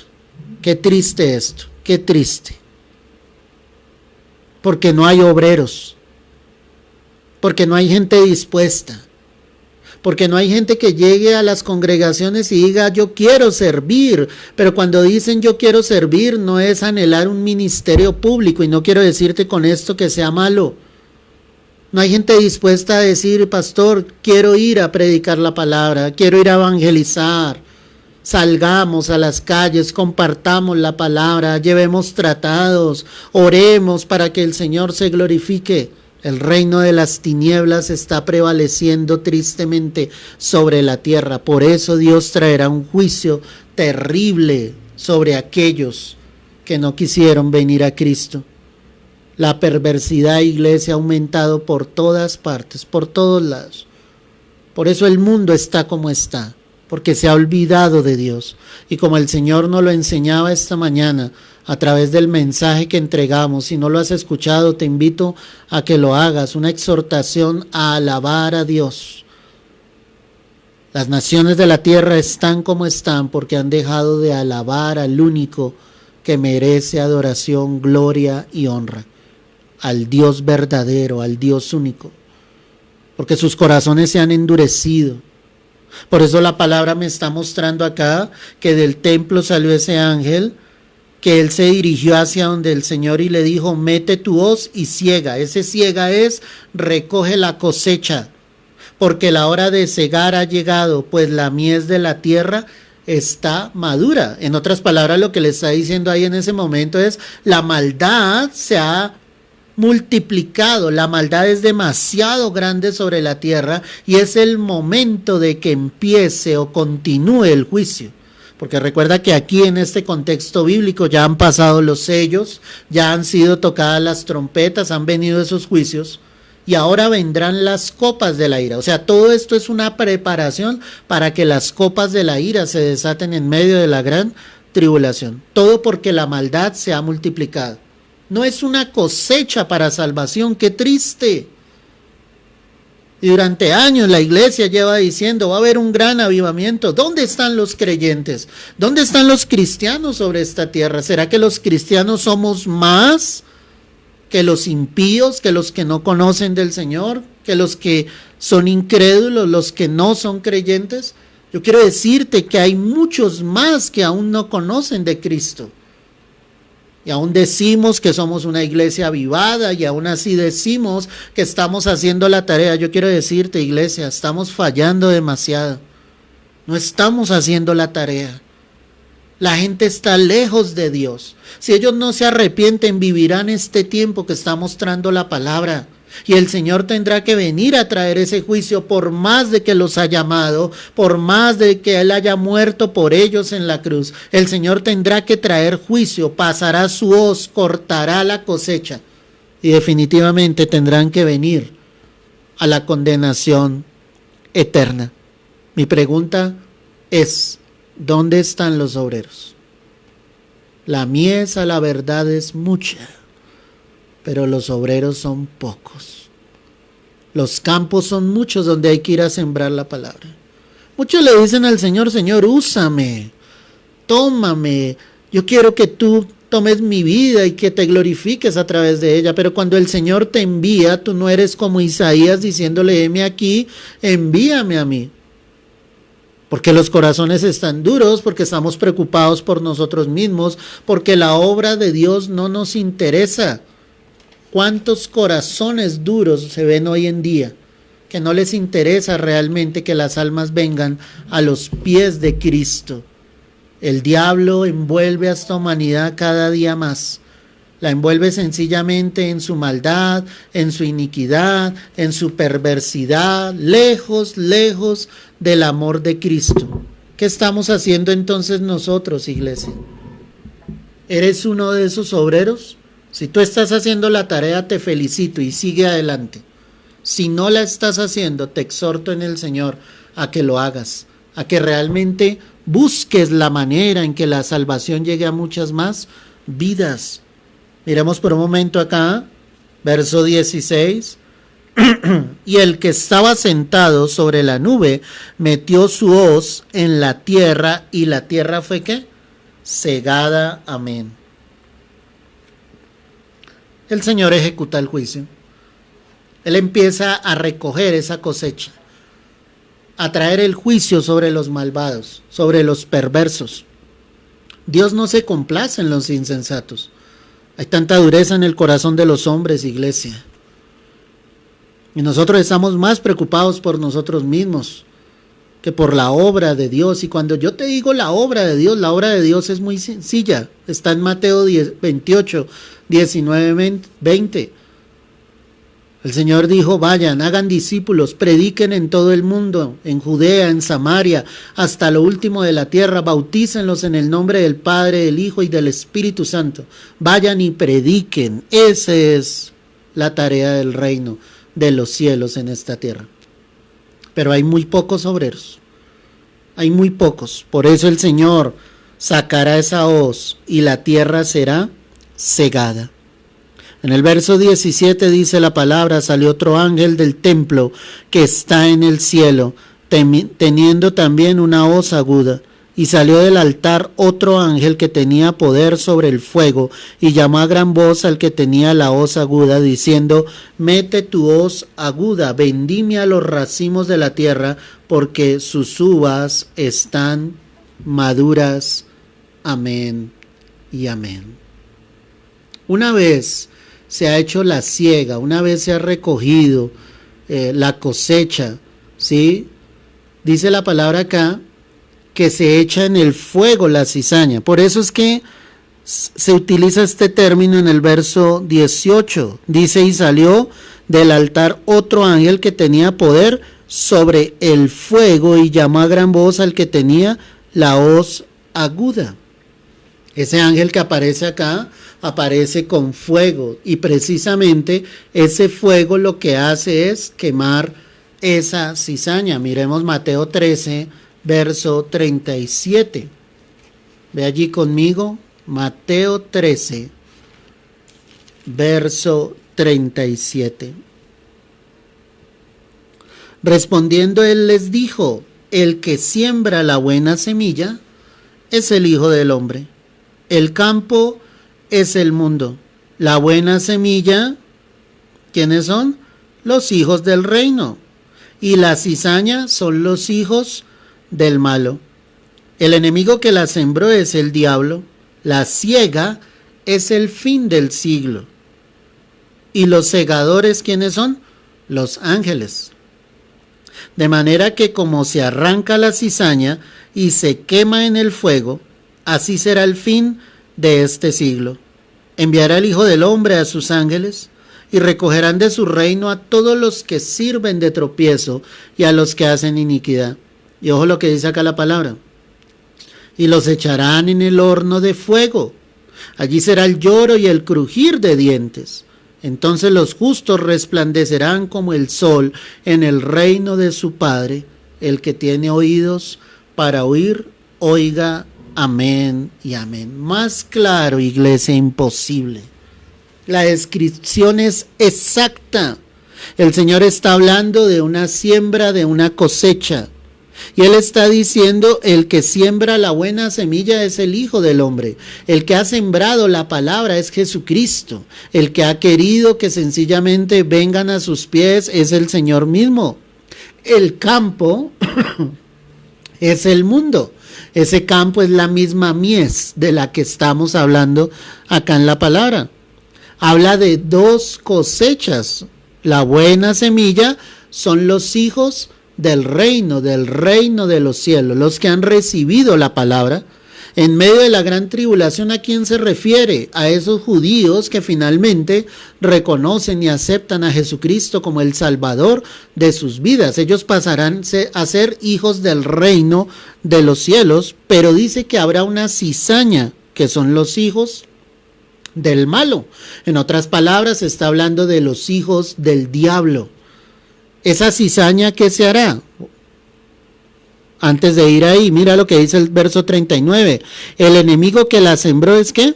Qué triste esto, qué triste. Porque no hay obreros, porque no hay gente dispuesta, porque no hay gente que llegue a las congregaciones y diga yo quiero servir, pero cuando dicen yo quiero servir no es anhelar un ministerio público, y no quiero decirte con esto que sea malo. No hay gente dispuesta a decir, pastor, quiero ir a predicar la palabra, quiero ir a evangelizar. Salgamos a las calles, compartamos la palabra, llevemos tratados, oremos para que el Señor se glorifique. El reino de las tinieblas está prevaleciendo tristemente sobre la tierra. Por eso Dios traerá un juicio terrible sobre aquellos que no quisieron venir a Cristo. La perversidad, iglesia, ha aumentado por todas partes, por todos lados. Por eso el mundo está como está, porque se ha olvidado de Dios. Y como el Señor nos lo enseñaba esta mañana a través del mensaje que entregamos, si no lo has escuchado, te invito a que lo hagas, una exhortación a alabar a Dios. Las naciones de la tierra están como están porque han dejado de alabar al único que merece adoración, gloria y honra, al Dios verdadero, al Dios único, porque sus corazones se han endurecido. Por eso la palabra me está mostrando acá que del templo salió ese ángel, que él se dirigió hacia donde el Señor y le dijo, mete tu hoz y ciega. Ese ciega es, recoge la cosecha, porque la hora de cegar ha llegado, pues la mies de la tierra está madura. En otras palabras, lo que le está diciendo ahí en ese momento es, la maldad se ha multiplicado, la maldad es demasiado grande sobre la tierra y es el momento de que empiece o continúe el juicio. Porque recuerda que aquí en este contexto bíblico ya han pasado los sellos, ya han sido tocadas las trompetas, han venido esos juicios y ahora vendrán las copas de la ira. O sea, todo esto es una preparación para que las copas de la ira se desaten en medio de la gran tribulación. Todo porque la maldad se ha multiplicado. No es una cosecha para salvación, qué triste. Y durante años la iglesia lleva diciendo, va a haber un gran avivamiento. ¿Dónde están los creyentes? ¿Dónde están los cristianos sobre esta tierra? ¿Será que los cristianos somos más que los impíos, que los que no conocen del Señor, que los que son incrédulos, los que no son creyentes? Yo quiero decirte que hay muchos más que aún no conocen de Cristo. Y aún decimos que somos una iglesia avivada y aún así decimos que estamos haciendo la tarea. Yo quiero decirte, iglesia, estamos fallando demasiado. No estamos haciendo la tarea. La gente está lejos de Dios. Si ellos no se arrepienten, vivirán este tiempo que está mostrando la palabra. Y el Señor tendrá que venir a traer ese juicio por más de que los haya amado, por más de que Él haya muerto por ellos en la cruz. El Señor tendrá que traer juicio, pasará su hoz, cortará la cosecha y definitivamente tendrán que venir a la condenación eterna. Mi pregunta es, ¿dónde están los obreros? La mies a la verdad es mucha, pero los obreros son pocos. Los campos son muchos donde hay que ir a sembrar la palabra. Muchos le dicen al Señor, Señor, úsame, tómame, yo quiero que tú tomes mi vida y que te glorifiques a través de ella. Pero cuando el Señor te envía, tú no eres como Isaías diciéndole, heme aquí, envíame a mí. Porque los corazones están duros, porque estamos preocupados por nosotros mismos, porque la obra de Dios no nos interesa. ¿Cuántos corazones duros se ven hoy en día? que no les interesa realmente que las almas vengan a los pies de Cristo. El diablo envuelve a esta humanidad cada día más. La envuelve sencillamente en su maldad, en su iniquidad, en su perversidad, lejos, lejos del amor de Cristo. ¿Qué estamos haciendo entonces nosotros, iglesia? ¿Eres uno de esos obreros? Si tú estás haciendo la tarea, te felicito y sigue adelante. Si no la estás haciendo, te exhorto en el Señor a que lo hagas, a que realmente busques la manera en que la salvación llegue a muchas más vidas. Miremos por un momento acá, verso 16. Y el que estaba sentado sobre la nube metió su hoz en la tierra, y la tierra fue ¿qué? Cegada. Amén. El Señor ejecuta el juicio. Él empieza a recoger esa cosecha, a traer el juicio sobre los malvados, sobre los perversos. Dios no se complace en los insensatos. Hay tanta dureza en el corazón de los hombres, iglesia. Y nosotros estamos más preocupados por nosotros mismos que por la obra de Dios. Y cuando yo te digo la obra de Dios es muy sencilla. Está en Mateo 28, 19, 20. El Señor dijo: vayan, hagan discípulos, prediquen en todo el mundo, en Judea, en Samaria, hasta lo último de la tierra, bautícenlos en el nombre del Padre, del Hijo y del Espíritu Santo. Vayan y prediquen. Esa es la tarea del reino de los cielos en esta tierra. Pero hay muy pocos obreros. Hay muy pocos. Por eso el Señor sacará esa hoz y la tierra será cegada. En el verso 17 dice la palabra: salió otro ángel del templo que está en el cielo, teniendo también una hoz aguda. Y salió del altar otro ángel que tenía poder sobre el fuego, y llamó a gran voz al que tenía la hoz aguda, diciendo: mete tu hoz aguda, vendimia los racimos de la tierra, porque sus uvas están maduras. Amén y amén. Una vez se ha hecho la siega, una vez se ha recogido la cosecha, ¿sí? Dice la palabra acá que se echa en el fuego la cizaña. Por eso es que se utiliza este término en el verso 18. Dice: y salió del altar otro ángel que tenía poder sobre el fuego, y llamó a gran voz al que tenía la hoz aguda. Ese ángel que aparece acá aparece con fuego, y precisamente ese fuego lo que hace es quemar esa cizaña. Miremos Mateo 13, verso 37. Ve allí conmigo, Mateo 13, verso 37. Respondiendo él les dijo: el que siembra la buena semilla es el Hijo del Hombre. El campo es el mundo. La buena semilla, ¿quiénes son? Los hijos del reino. Y la cizaña son los hijos del malo. El enemigo que la sembró es el diablo. La siega es el fin del siglo. Y los segadores, ¿quiénes son? Los ángeles. De manera que como se arranca la cizaña y se quema en el fuego, así será el fin de este siglo. Enviará el Hijo del Hombre a sus ángeles, y recogerán de su reino a todos los que sirven de tropiezo y a los que hacen iniquidad. Y ojo lo que dice acá la palabra: y los echarán en el horno de fuego. Allí será el lloro y el crujir de dientes. Entonces los justos resplandecerán como el sol en el reino de su Padre. El que tiene oídos para oír, oiga. Amén y amén. Más claro, iglesia, imposible. La descripción es exacta. El Señor está hablando de una siembra, de una cosecha. Y Él está diciendo: el que siembra la buena semilla es el Hijo del Hombre. El que ha sembrado la palabra es Jesucristo. El que ha querido que sencillamente vengan a sus pies es el Señor mismo. El campo es el mundo. Ese campo es la misma mies de la que estamos hablando acá en la palabra. Habla de dos cosechas: la buena semilla son los hijos del reino de los cielos, los que han recibido la palabra. En medio de la gran tribulación, ¿a quién se refiere? A esos judíos que finalmente reconocen y aceptan a Jesucristo como el Salvador de sus vidas. Ellos pasarán a ser hijos del reino de los cielos, pero dice que habrá una cizaña, que son los hijos del malo. En otras palabras, está hablando de los hijos del diablo. Esa cizaña, ¿qué se hará? Antes de ir ahí, mira lo que dice el verso 39. El enemigo que la sembró es ¿qué?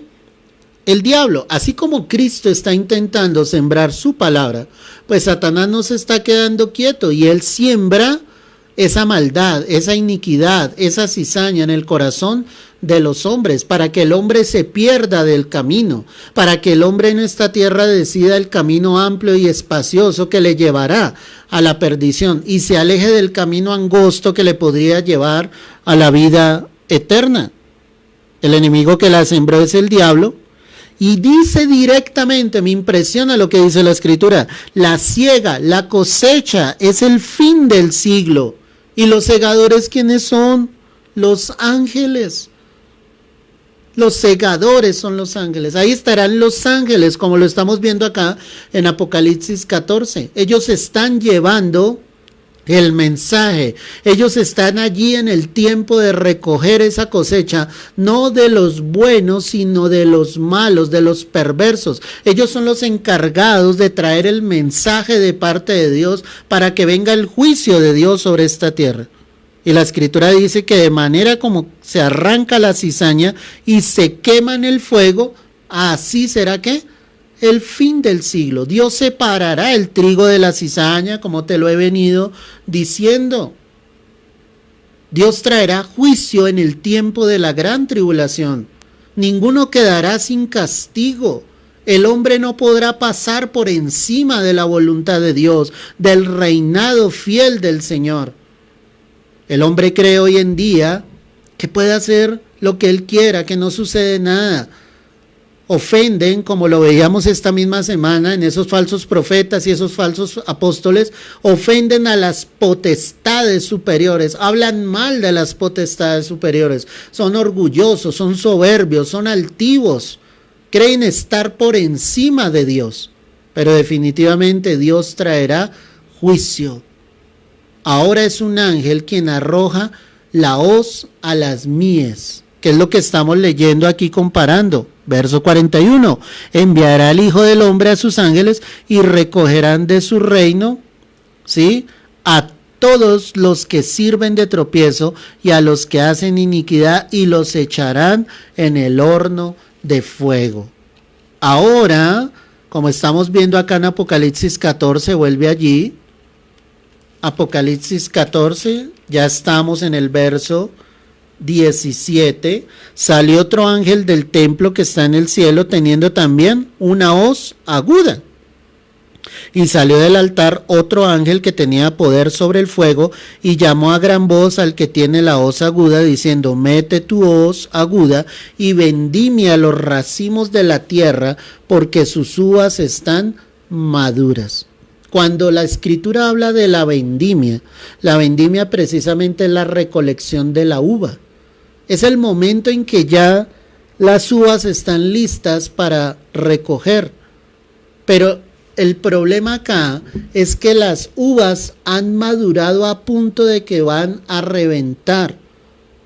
El diablo. Así como Cristo está intentando sembrar su palabra, pues Satanás no se está quedando quieto y él siembra esa maldad, esa iniquidad, esa cizaña en el corazón de los hombres, para que el hombre se pierda del camino, para que el hombre en esta tierra decida el camino amplio y espacioso que le llevará a la perdición y se aleje del camino angosto que le podría llevar a la vida eterna. El enemigo que la sembró es el diablo, y dice directamente, me impresiona lo que dice la Escritura, la siega, la cosecha es el fin del siglo. ¿Y los segadores quiénes son? Los ángeles. Los segadores son los ángeles. Ahí estarán los ángeles, como lo estamos viendo acá en Apocalipsis 14. Ellos están llevando el mensaje. Ellos están allí en el tiempo de recoger esa cosecha, no de los buenos, sino de los malos, de los perversos. Ellos son los encargados de traer el mensaje de parte de Dios para que venga el juicio de Dios sobre esta tierra. Y la Escritura dice que de manera como se arranca la cizaña y se quema en el fuego, así será que el fin del siglo. Dios separará el trigo de la cizaña, como te lo he venido diciendo. Dios traerá juicio en el tiempo de la gran tribulación. Ninguno quedará sin castigo. El hombre no podrá pasar por encima de la voluntad de Dios, del reinado fiel del Señor. El hombre cree hoy en día que puede hacer lo que él quiera, que no sucede nada. Ofenden, como lo veíamos esta misma semana en esos falsos profetas y esos falsos apóstoles, ofenden a las potestades superiores, hablan mal de las potestades superiores, son orgullosos, son soberbios, son altivos, creen estar por encima de Dios, pero definitivamente Dios traerá juicio. Ahora es un ángel quien arroja la hoz a las mies, que es lo que estamos leyendo aquí comparando. Verso 41, enviará al Hijo del Hombre a sus ángeles y recogerán de su reino, ¿sí?, a todos los que sirven de tropiezo y a los que hacen iniquidad y los echarán en el horno de fuego. Ahora, como estamos viendo acá en Apocalipsis 14, vuelve allí. Apocalipsis 14, ya estamos en el verso 17. Salió otro ángel del templo que está en el cielo teniendo también una hoz aguda. Y salió del altar otro ángel que tenía poder sobre el fuego y llamó a gran voz al que tiene la hoz aguda diciendo: mete tu hoz aguda y vendimia los racimos de la tierra porque sus uvas están maduras. Cuando la Escritura habla de la vendimia precisamente es la recolección de la uva. Es el momento en que ya las uvas están listas para recoger. Pero el problema acá es que las uvas han madurado a punto de que van a reventar,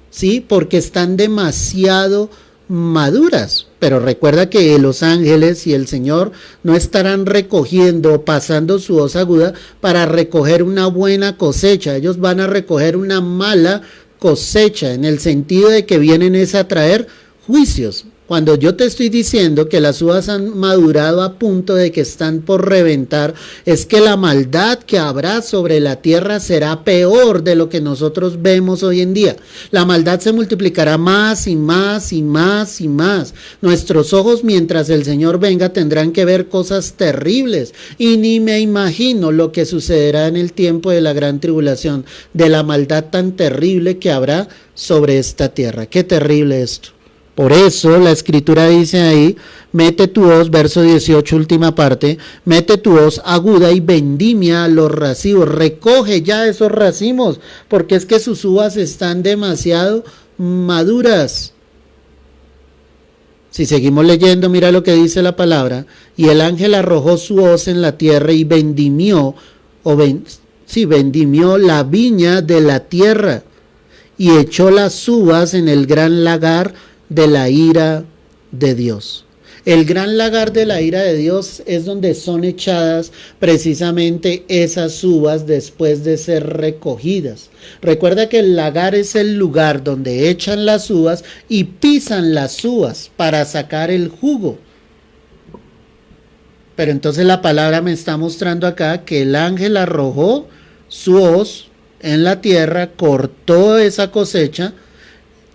¿sí? Porque están demasiado maduras. Pero recuerda que los ángeles y el Señor no estarán recogiendo o pasando su hoz aguda para recoger una buena cosecha. Ellos van a recoger una mala cosecha, en el sentido de que vienen a traer juicios. Cuando yo te estoy diciendo que las uvas han madurado a punto de que están por reventar, es que la maldad que habrá sobre la tierra será peor de lo que nosotros vemos hoy en día. La maldad se multiplicará más y más y más y más. Nuestros ojos, mientras el Señor venga, tendrán que ver cosas terribles. Y ni me imagino lo que sucederá en el tiempo de la gran tribulación, de la maldad tan terrible que habrá sobre esta tierra. Qué terrible esto. Por eso la escritura dice ahí, mete tu hoz, verso 18, última parte, mete tu hoz aguda y vendimia los racimos, recoge ya esos racimos, porque es que sus uvas están demasiado maduras. Si seguimos leyendo, mira lo que dice la palabra, y el ángel arrojó su hoz en la tierra y vendimió, vendimió la viña de la tierra y echó las uvas en el gran lagar de la ira de Dios. El gran lagar de la ira de Dios es donde son echadas precisamente esas uvas después de ser recogidas. Recuerda que el lagar es el lugar donde echan las uvas y pisan las uvas para sacar el jugo. Pero entonces la palabra me está mostrando acá que el ángel arrojó su hoz en la tierra, cortó esa cosecha,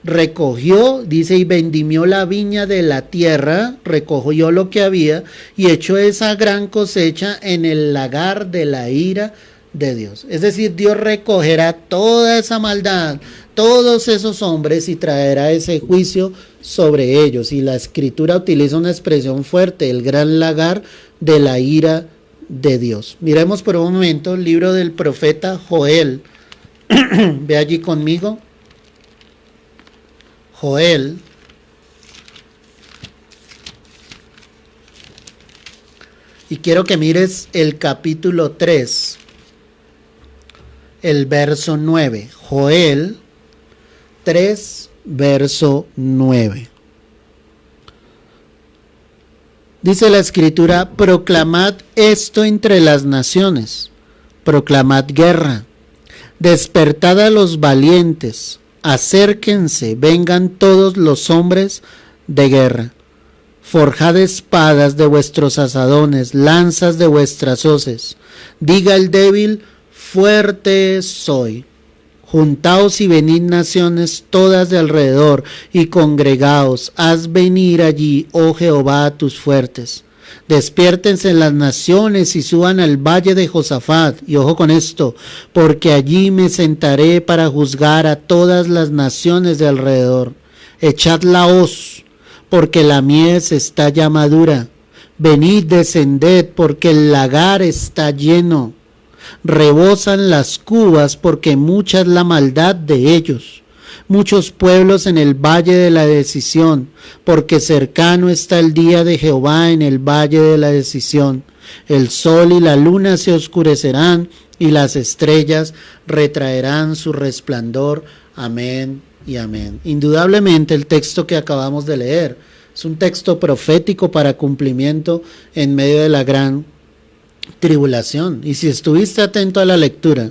recogió, dice, y vendimió la viña de la tierra, recogió lo que había y echó esa gran cosecha en el lagar de la ira de Dios. Es decir, Dios recogerá toda esa maldad, todos esos hombres y traerá ese juicio sobre ellos. Y la escritura utiliza una expresión fuerte, el gran lagar de la ira de Dios. Miremos por un momento el libro del profeta Joel. Ve allí conmigo. Joel. Y quiero que mires el capítulo 3, el verso 9. Joel 3, verso 9. Dice la escritura, proclamad esto entre las naciones, proclamad guerra, despertad a los valientes, acérquense, vengan todos los hombres de guerra, forjad espadas de vuestros asadones, lanzas de vuestras hoces, diga el débil, fuerte soy. Juntaos y venid naciones todas de alrededor y congregaos, haz venir allí, oh Jehová, a tus fuertes. Despiértense las naciones y suban al valle de Josafat, y ojo con esto, porque allí me sentaré para juzgar a todas las naciones de alrededor. Echad la hoz, porque la mies está ya madura. Venid, descended, porque el lagar está lleno. Rebosan las cubas porque mucha es la maldad de ellos. Muchos pueblos en el valle de la decisión, porque cercano está el día de Jehová en el valle de la decisión. El sol y la luna se oscurecerán y las estrellas retraerán su resplandor. Amén y amén. Indudablemente el texto que acabamos de leer es un texto profético para cumplimiento en medio de la gran tribulación. Y si estuviste atento a la lectura,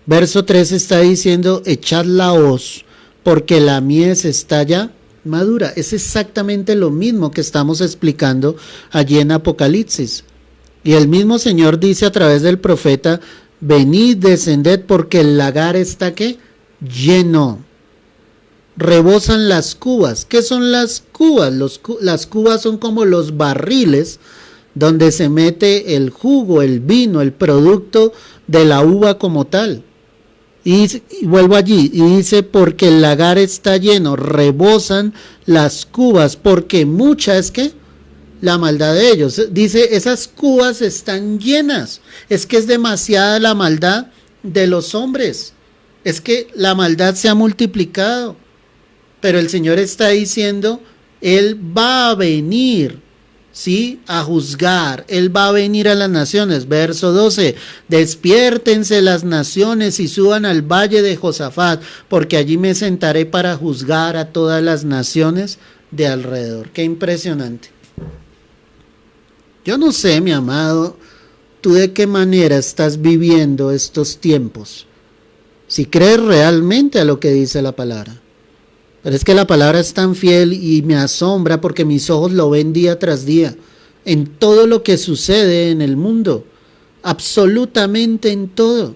verso 3 está diciendo, echad la hoz, porque la mies está ya madura. Es exactamente lo mismo que estamos explicando allí en Apocalipsis. Y el mismo Señor dice a través del profeta, venid, descended, porque el lagar está ¿qué? Lleno. Rebosan las cubas. ¿Qué son las cubas? Las cubas son como los barriles donde se mete el jugo, el vino, el producto de la uva como tal. Y vuelvo allí, y dice, porque el lagar está lleno, rebosan las cubas, porque mucha es que la maldad de ellos. Dice, esas cubas están llenas, es que es demasiada la maldad de los hombres, es que la maldad se ha multiplicado, pero el Señor está diciendo, Él va a venir, ¿sí? A juzgar, Él va a venir a las naciones. Verso 12, despiértense las naciones y suban al valle de Josafat, porque allí me sentaré para juzgar a todas las naciones de alrededor. Qué impresionante. Yo no sé, mi amado, tú de qué manera estás viviendo estos tiempos, si crees realmente a lo que dice la palabra. Pero es que la palabra es tan fiel y me asombra porque mis ojos lo ven día tras día, en todo lo que sucede en el mundo, absolutamente en todo.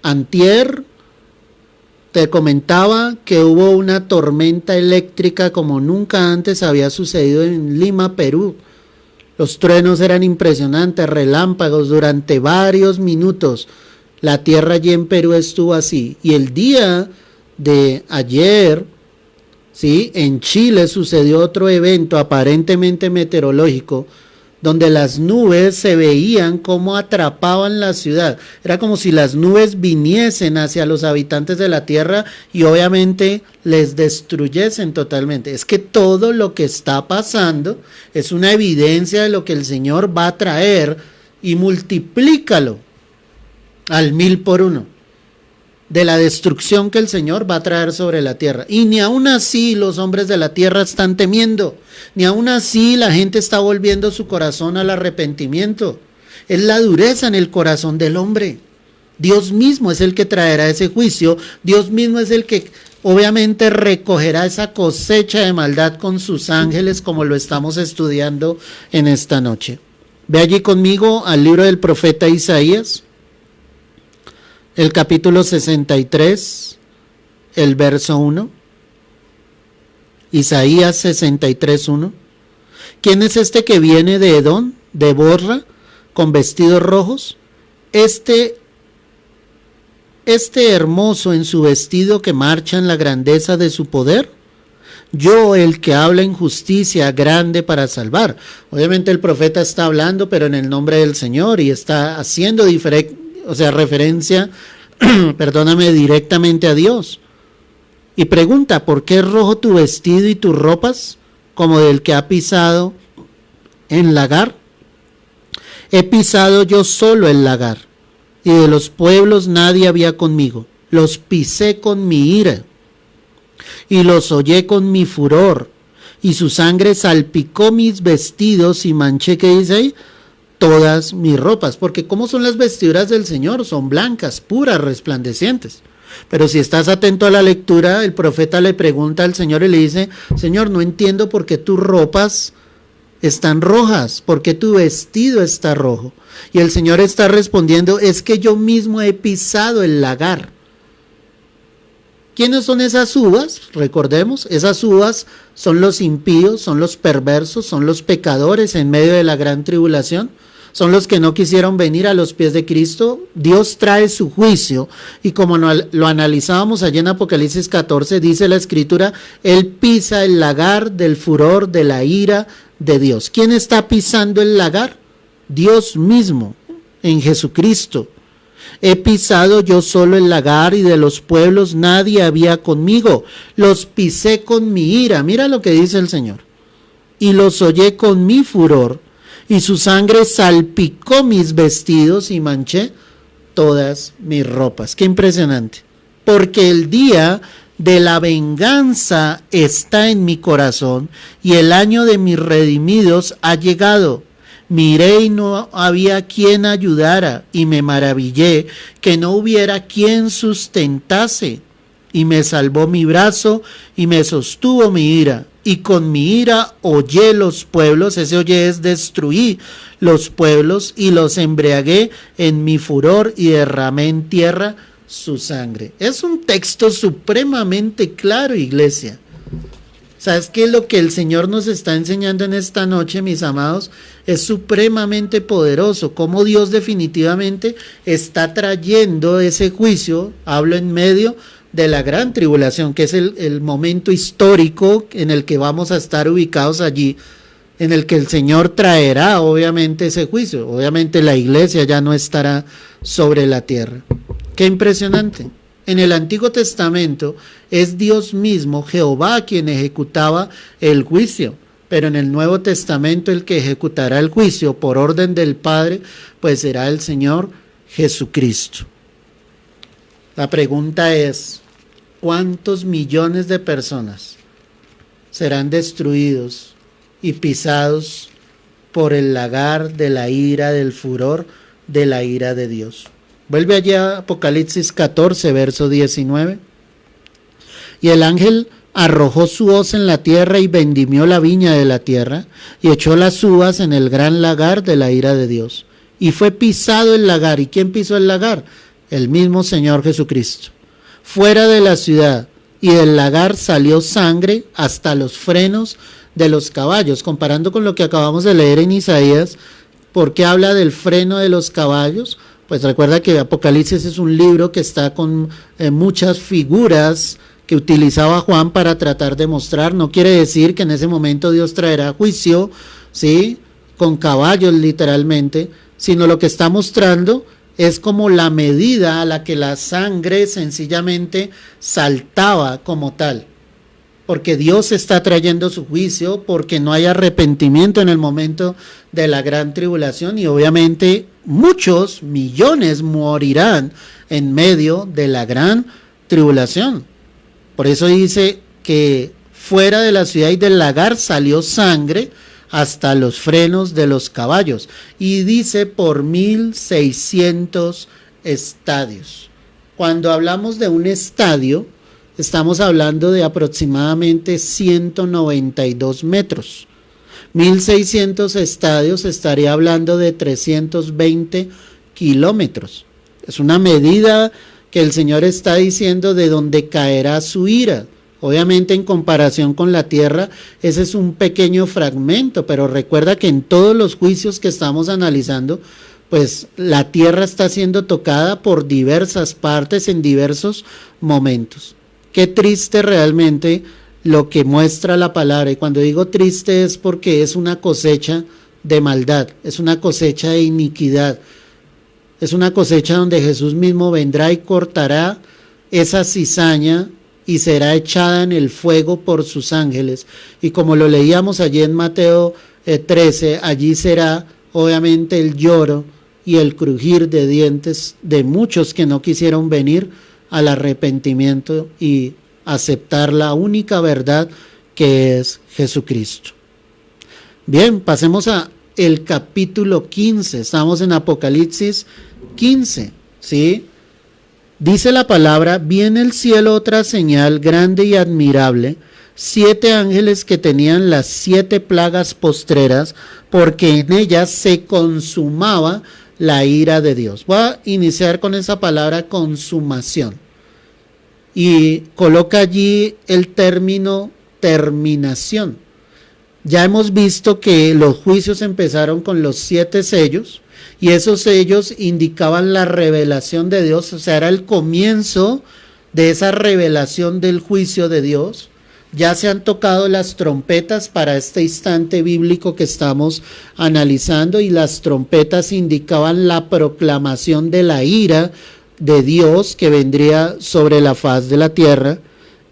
Antier te comentaba que hubo una tormenta eléctrica como nunca antes había sucedido en Lima, Perú. Los truenos eran impresionantes, relámpagos durante varios minutos. La tierra allí en Perú estuvo así. Y el día de ayer ¿sí? En Chile sucedió otro evento aparentemente meteorológico, donde las nubes se veían como atrapaban la ciudad. Era como si las nubes viniesen hacia los habitantes de la tierra y obviamente les destruyesen totalmente. Es que todo lo que está pasando es una evidencia de lo que el Señor va a traer, y multiplícalo al 1000 por 1 de la destrucción que el Señor va a traer sobre la tierra. Y ni aún así los hombres de la tierra están temiendo, ni aún así la gente está volviendo su corazón al arrepentimiento. Es la dureza en el corazón del hombre. Dios mismo es el que traerá ese juicio. Dios mismo es el que obviamente recogerá esa cosecha de maldad con sus ángeles, como lo estamos estudiando en esta noche. Ve allí conmigo al libro del profeta Isaías, el capítulo 63, el verso 1. Isaías 63, 1. ¿Quién es este que viene de Edom, de Borra, con vestidos rojos? Este hermoso en su vestido, que marcha en la grandeza de su poder. Yo, el que habla en justicia, grande para salvar. Obviamente el profeta está hablando, pero en el nombre del Señor, y está haciendo referencia, directamente a Dios. Y pregunta, ¿por qué es rojo tu vestido y tus ropas, como del que ha pisado en lagar? He pisado yo solo el lagar, y de los pueblos nadie había conmigo. Los pisé con mi ira, y los hollé con mi furor, y su sangre salpicó mis vestidos, y manché, ¿qué dice ahí? Todas mis ropas. Porque ¿cómo son las vestiduras del Señor? Son blancas, puras, resplandecientes. Pero si estás atento a la lectura, el profeta le pregunta al Señor y le dice: Señor, no entiendo por qué tus ropas están rojas, por qué tu vestido está rojo. Y el Señor está respondiendo: es que yo mismo he pisado el lagar. ¿Quiénes son esas uvas? Recordemos, esas uvas son los impíos, son los perversos, son los pecadores en medio de la gran tribulación. Son los que no quisieron venir a los pies de Cristo. Dios trae su juicio, y como lo analizábamos allá en Apocalipsis 14, dice la Escritura: Él pisa el lagar del furor, de la ira de Dios. ¿Quién está pisando el lagar? Dios mismo, en Jesucristo. He pisado yo solo el lagar, y de los pueblos nadie había conmigo. Los pisé con mi ira. Mira lo que dice el Señor. Y los hollé con mi furor, y su sangre salpicó mis vestidos, y manché todas mis ropas. Qué impresionante. Porque el día de la venganza está en mi corazón, y el año de mis redimidos ha llegado. Miré y no había quien ayudara, y me maravillé que no hubiera quien sustentase. Y me salvó mi brazo, y me sostuvo mi ira. Y con mi ira hollé los pueblos, ese hollé es destruí los pueblos, y los embriagué en mi furor, y derramé en tierra su sangre. Es un texto supremamente claro, iglesia. ¿Sabes qué? Lo que el Señor nos está enseñando en esta noche, mis amados, es supremamente poderoso. Cómo Dios definitivamente está trayendo ese juicio. Hablo en medio de la gran tribulación, que es el momento histórico en el que vamos a estar ubicados allí, en el que el Señor traerá obviamente ese juicio. Obviamente la iglesia ya no estará sobre la tierra. Qué impresionante. En el Antiguo Testamento es Dios mismo, Jehová, quien ejecutaba el juicio, pero en el Nuevo Testamento el que ejecutará el juicio por orden del Padre, pues será el Señor Jesucristo. La pregunta es: ¿cuántos millones de personas serán destruidos y pisados por el lagar de la ira, del furor, de la ira de Dios? Vuelve allá a Apocalipsis 14, verso 19. Y el ángel arrojó su hoz en la tierra, y vendimió la viña de la tierra, y echó las uvas en el gran lagar de la ira de Dios. Y fue pisado el lagar. ¿Y quién pisó el lagar? El mismo Señor Jesucristo. Fuera de la ciudad y del lagar salió sangre hasta los frenos de los caballos. Comparando con lo que acabamos de leer en Isaías, ¿por qué habla del freno de los caballos? Pues recuerda que Apocalipsis es un libro que está con muchas figuras que utilizaba Juan para tratar de mostrar. No quiere decir que en ese momento Dios traerá juicio, ¿sí?, con caballos literalmente, sino lo que está mostrando es como la medida a la que la sangre sencillamente saltaba como tal. Porque Dios está trayendo su juicio, porque no hay arrepentimiento en el momento de la gran tribulación y obviamente muchos, millones morirán en medio de la gran tribulación. Por eso dice que fuera de la ciudad y del lagar salió sangre hasta los frenos de los caballos y dice por 1600 estadios. Cuando hablamos de un estadio, estamos hablando de aproximadamente 192 metros. 1600 estadios, estaría hablando de 320 kilómetros. Es una medida que el Señor está diciendo de donde caerá su ira. Obviamente en comparación con la tierra, ese es un pequeño fragmento, pero recuerda que en todos los juicios que estamos analizando, pues la tierra está siendo tocada por diversas partes en diversos momentos. Qué triste realmente lo que muestra la palabra, y cuando digo triste es porque es una cosecha de maldad, es una cosecha de iniquidad, es una cosecha donde Jesús mismo vendrá y cortará esa cizaña y será echada en el fuego por sus ángeles, y como lo leíamos allí en Mateo 13, allí será obviamente el lloro y el crujir de dientes de muchos que no quisieron venir al arrepentimiento y aceptar la única verdad que es Jesucristo. Bien, pasemos a el capítulo 15, estamos en Apocalipsis 15, ¿sí? Dice la palabra: vi en el cielo otra señal grande y admirable, 7 ángeles que tenían las 7 plagas postreras, porque en ellas se consumaba la ira de Dios. Voy a iniciar con esa palabra consumación. Y coloca allí el término terminación. Ya hemos visto que los juicios empezaron con los 7 sellos, y esos sellos indicaban la revelación de Dios, o sea, era el comienzo de esa revelación del juicio de Dios. Ya se han tocado las trompetas para este instante bíblico que estamos analizando, y las trompetas indicaban la proclamación de la ira de Dios que vendría sobre la faz de la tierra.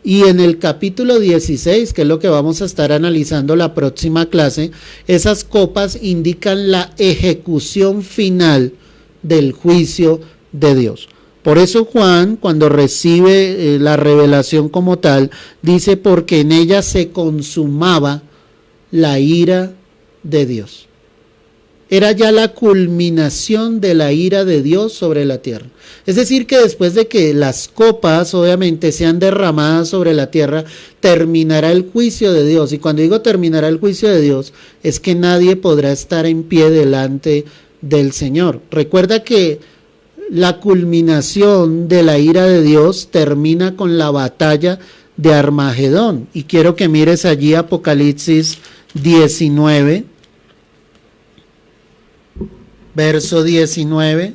Y en el capítulo 16, que es lo que vamos a estar analizando la próxima clase, esas copas indican la ejecución final del juicio de Dios. Por eso Juan, cuando recibe la revelación como tal, dice: porque en ella se consumaba la ira de Dios. Era ya la culminación de la ira de Dios sobre la tierra. Es decir, que después de que las copas obviamente sean derramadas sobre la tierra, terminará el juicio de Dios. Y cuando digo terminará el juicio de Dios, es que nadie podrá estar en pie delante del Señor. Recuerda que la culminación de la ira de Dios termina con la batalla de Armagedón. Y quiero que mires allí Apocalipsis 19, verso 19.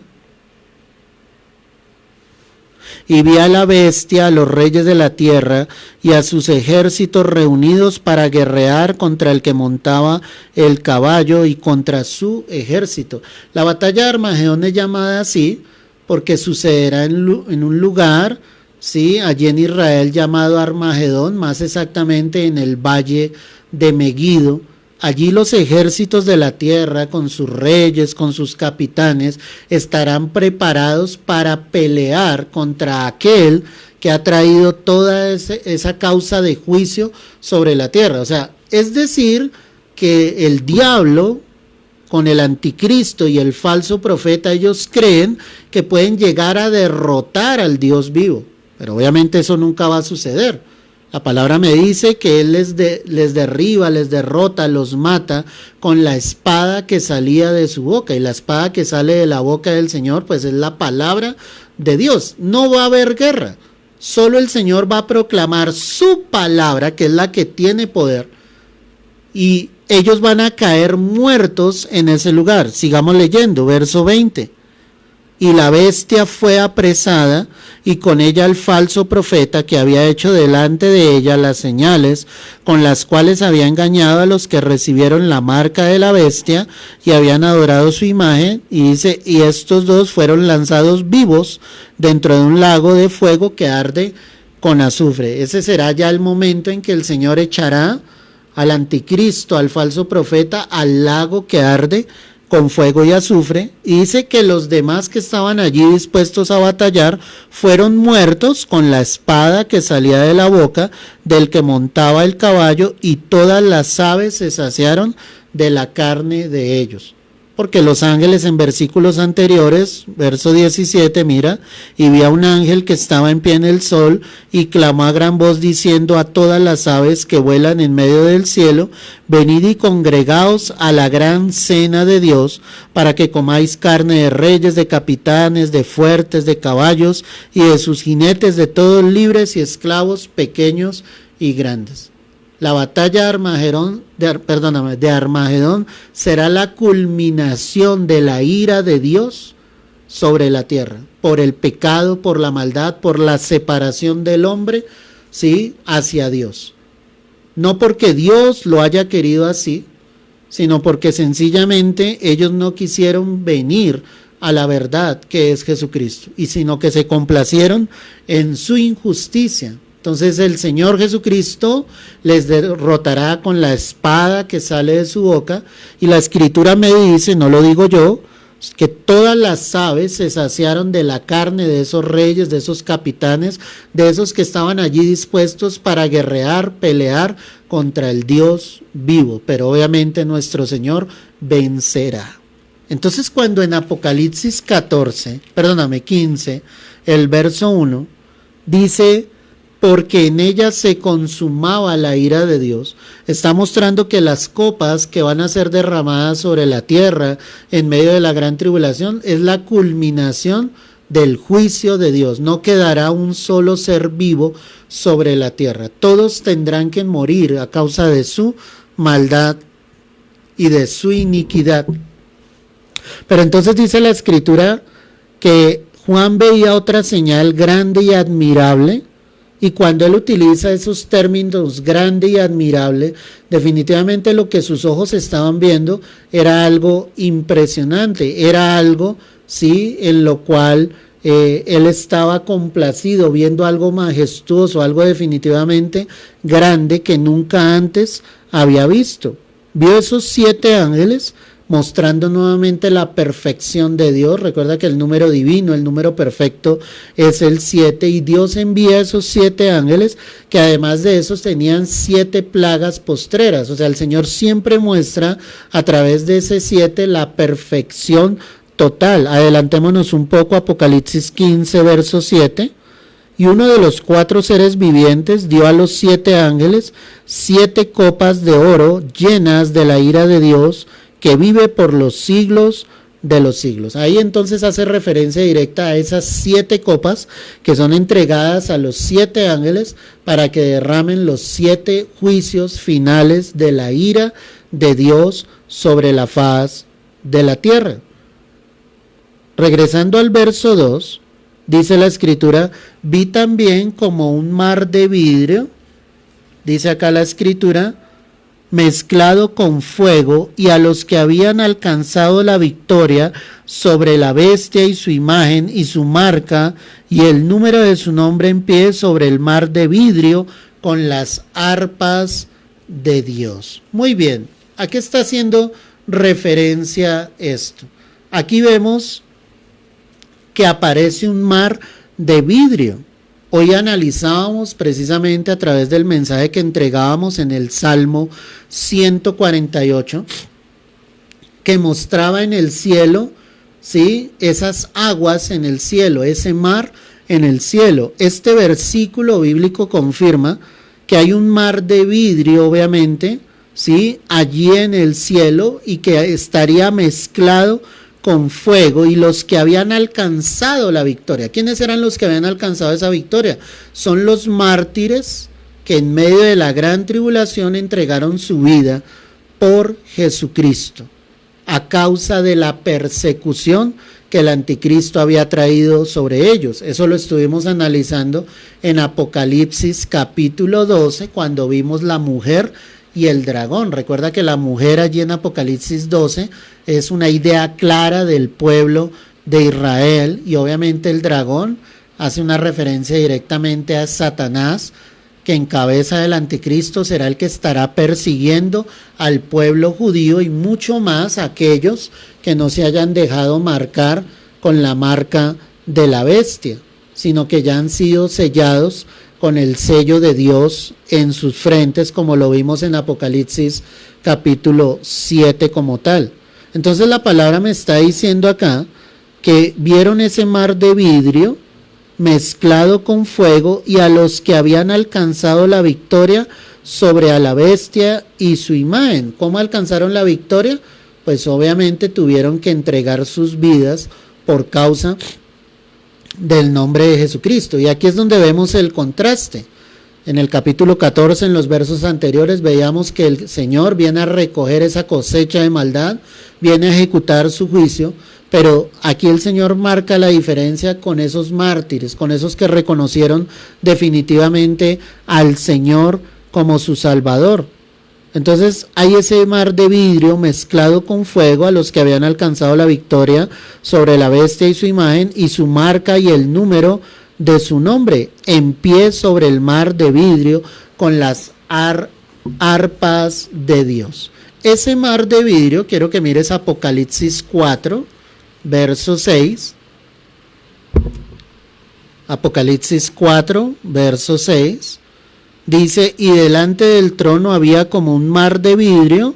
Y vi a la bestia, a los reyes de la tierra y a sus ejércitos reunidos para guerrear contra el que montaba el caballo y contra su ejército. La batalla de Armagedón es llamada así porque sucederá en un lugar, ¿sí?, allí en Israel, llamado Armagedón, más exactamente en el valle de Meguido. Allí los ejércitos de la tierra, con sus reyes, con sus capitanes, estarán preparados para pelear contra aquel que ha traído toda esa causa de juicio sobre la tierra. O sea, es decir, que el diablo, con el anticristo y el falso profeta, ellos creen que pueden llegar a derrotar al Dios vivo. Pero obviamente eso nunca va a suceder. La palabra me dice que Él les derriba, les derrota, los mata con la espada que salía de su boca. Y la espada que sale de la boca del Señor, pues es la palabra de Dios. No va a haber guerra. Solo el Señor va a proclamar su palabra, que es la que tiene poder. Y ellos van a caer muertos en ese lugar. Sigamos leyendo, verso 20. y la bestia fue apresada, y con ella el falso profeta que había hecho delante de ella las señales con las cuales había engañado a los que recibieron la marca de la bestia y habían adorado su imagen. Y dice, y estos dos fueron lanzados vivos dentro de un lago de fuego que arde con azufre. Ese será ya el momento en que el Señor echará al anticristo, al falso profeta, al lago que arde con fuego y azufre, y dice que los demás que estaban allí dispuestos a batallar fueron muertos con la espada que salía de la boca del que montaba el caballo, y todas las aves se saciaron de la carne de ellos. Porque los ángeles en versículos anteriores, verso 17, mira, y vi a un ángel que estaba en pie en el sol y clamó a gran voz diciendo a todas las aves que vuelan en medio del cielo, venid y congregaos a la gran cena de Dios, para que comáis carne de reyes, de capitanes, de fuertes, de caballos y de sus jinetes, de todos libres y esclavos, pequeños y grandes. La batalla de Armagedón será la culminación de la ira de Dios sobre la tierra, por el pecado, por la maldad, por la separación del hombre, ¿sí?, hacia Dios. No porque Dios lo haya querido así, sino porque sencillamente ellos no quisieron venir a la verdad que es Jesucristo, y sino que se complacieron en su injusticia. Entonces el Señor Jesucristo les derrotará con la espada que sale de su boca, y la Escritura me dice, no lo digo yo, que todas las aves se saciaron de la carne de esos reyes, de esos capitanes, de esos que estaban allí dispuestos para guerrear, pelear contra el Dios vivo, pero obviamente nuestro Señor vencerá. Entonces cuando en Apocalipsis 15, el verso 1, dice, porque en ella se consumaba la ira de Dios, está mostrando que las copas que van a ser derramadas sobre la tierra en medio de la gran tribulación es la culminación del juicio de Dios. No quedará un solo ser vivo sobre la tierra. Todos tendrán que morir a causa de su maldad y de su iniquidad. Pero entonces dice la Escritura que Juan veía otra señal grande y admirable. Y cuando él utiliza esos términos grande y admirable, definitivamente lo que sus ojos estaban viendo era algo impresionante, era algo, sí, en lo cual él estaba complacido, viendo algo majestuoso, algo definitivamente grande que nunca antes había visto. Vio esos 7 ángeles mostrando nuevamente la perfección de Dios. Recuerda que el número divino, el número perfecto es el 7, y Dios envía esos 7 ángeles que además de esos tenían 7 plagas postreras. O sea, el Señor siempre muestra a través de ese 7 la perfección total. Adelantémonos un poco, Apocalipsis 15, verso 7. Y uno de los 4 seres vivientes dio a los 7 ángeles 7 copas de oro llenas de la ira de Dios, que vive por los siglos de los siglos. Ahí entonces hace referencia directa a esas 7 copas que son entregadas a los 7 ángeles para que derramen los 7 juicios finales de la ira de Dios sobre la faz de la tierra. Regresando al verso 2, dice la Escritura, vi también como un mar de vidrio, dice acá la Escritura, mezclado con fuego, y a los que habían alcanzado la victoria sobre la bestia y su imagen y su marca y el número de su nombre en pie sobre el mar de vidrio con las arpas de Dios. Muy bien, ¿a qué está haciendo referencia esto? Aquí vemos que aparece un mar de vidrio. Hoy analizábamos precisamente a través del mensaje que entregábamos en el Salmo 148, que mostraba en el cielo, ¿sí?, esas aguas en el cielo, ese mar en el cielo. Este versículo bíblico confirma que hay un mar de vidrio, obviamente, ¿sí?, allí en el cielo, y que estaría mezclado con fuego, y los que habían alcanzado la victoria. ¿Quiénes eran los que habían alcanzado esa victoria? Son los mártires que en medio de la gran tribulación entregaron su vida por Jesucristo. a causa de la persecución que el anticristo había traído sobre ellos. Eso lo estuvimos analizando en Apocalipsis capítulo 12, cuando vimos la mujer y el dragón. Recuerda que la mujer allí en Apocalipsis 12 es una idea clara del pueblo de Israel, y obviamente el dragón hace una referencia directamente a Satanás, que en cabeza del anticristo será el que estará persiguiendo al pueblo judío y mucho más a aquellos que no se hayan dejado marcar con la marca de la bestia, sino que ya han sido sellados con el sello de Dios en sus frentes, como lo vimos en Apocalipsis capítulo 7 como tal. Entonces la palabra me está diciendo acá que vieron ese mar de vidrio mezclado con fuego, y a los que habían alcanzado la victoria sobre a la bestia y su imagen. ¿Cómo alcanzaron la victoria? Pues obviamente tuvieron que entregar sus vidas por causa del nombre de Jesucristo. Y aquí es donde vemos el contraste. En el capítulo 14, en los versos anteriores, veíamos que el Señor viene a recoger esa cosecha de maldad, viene a ejecutar su juicio, pero aquí el Señor marca la diferencia con esos mártires, con esos que reconocieron definitivamente al Señor como su Salvador. Entonces hay ese mar de vidrio mezclado con fuego a los que habían alcanzado la victoria sobre la bestia y su imagen, y su marca y el número de su nombre, en pie sobre el mar de vidrio con las arpas de Dios. Ese mar de vidrio, quiero que mires Apocalipsis 4, verso 6. Apocalipsis 4, verso 6. Dice: y delante del trono había como un mar de vidrio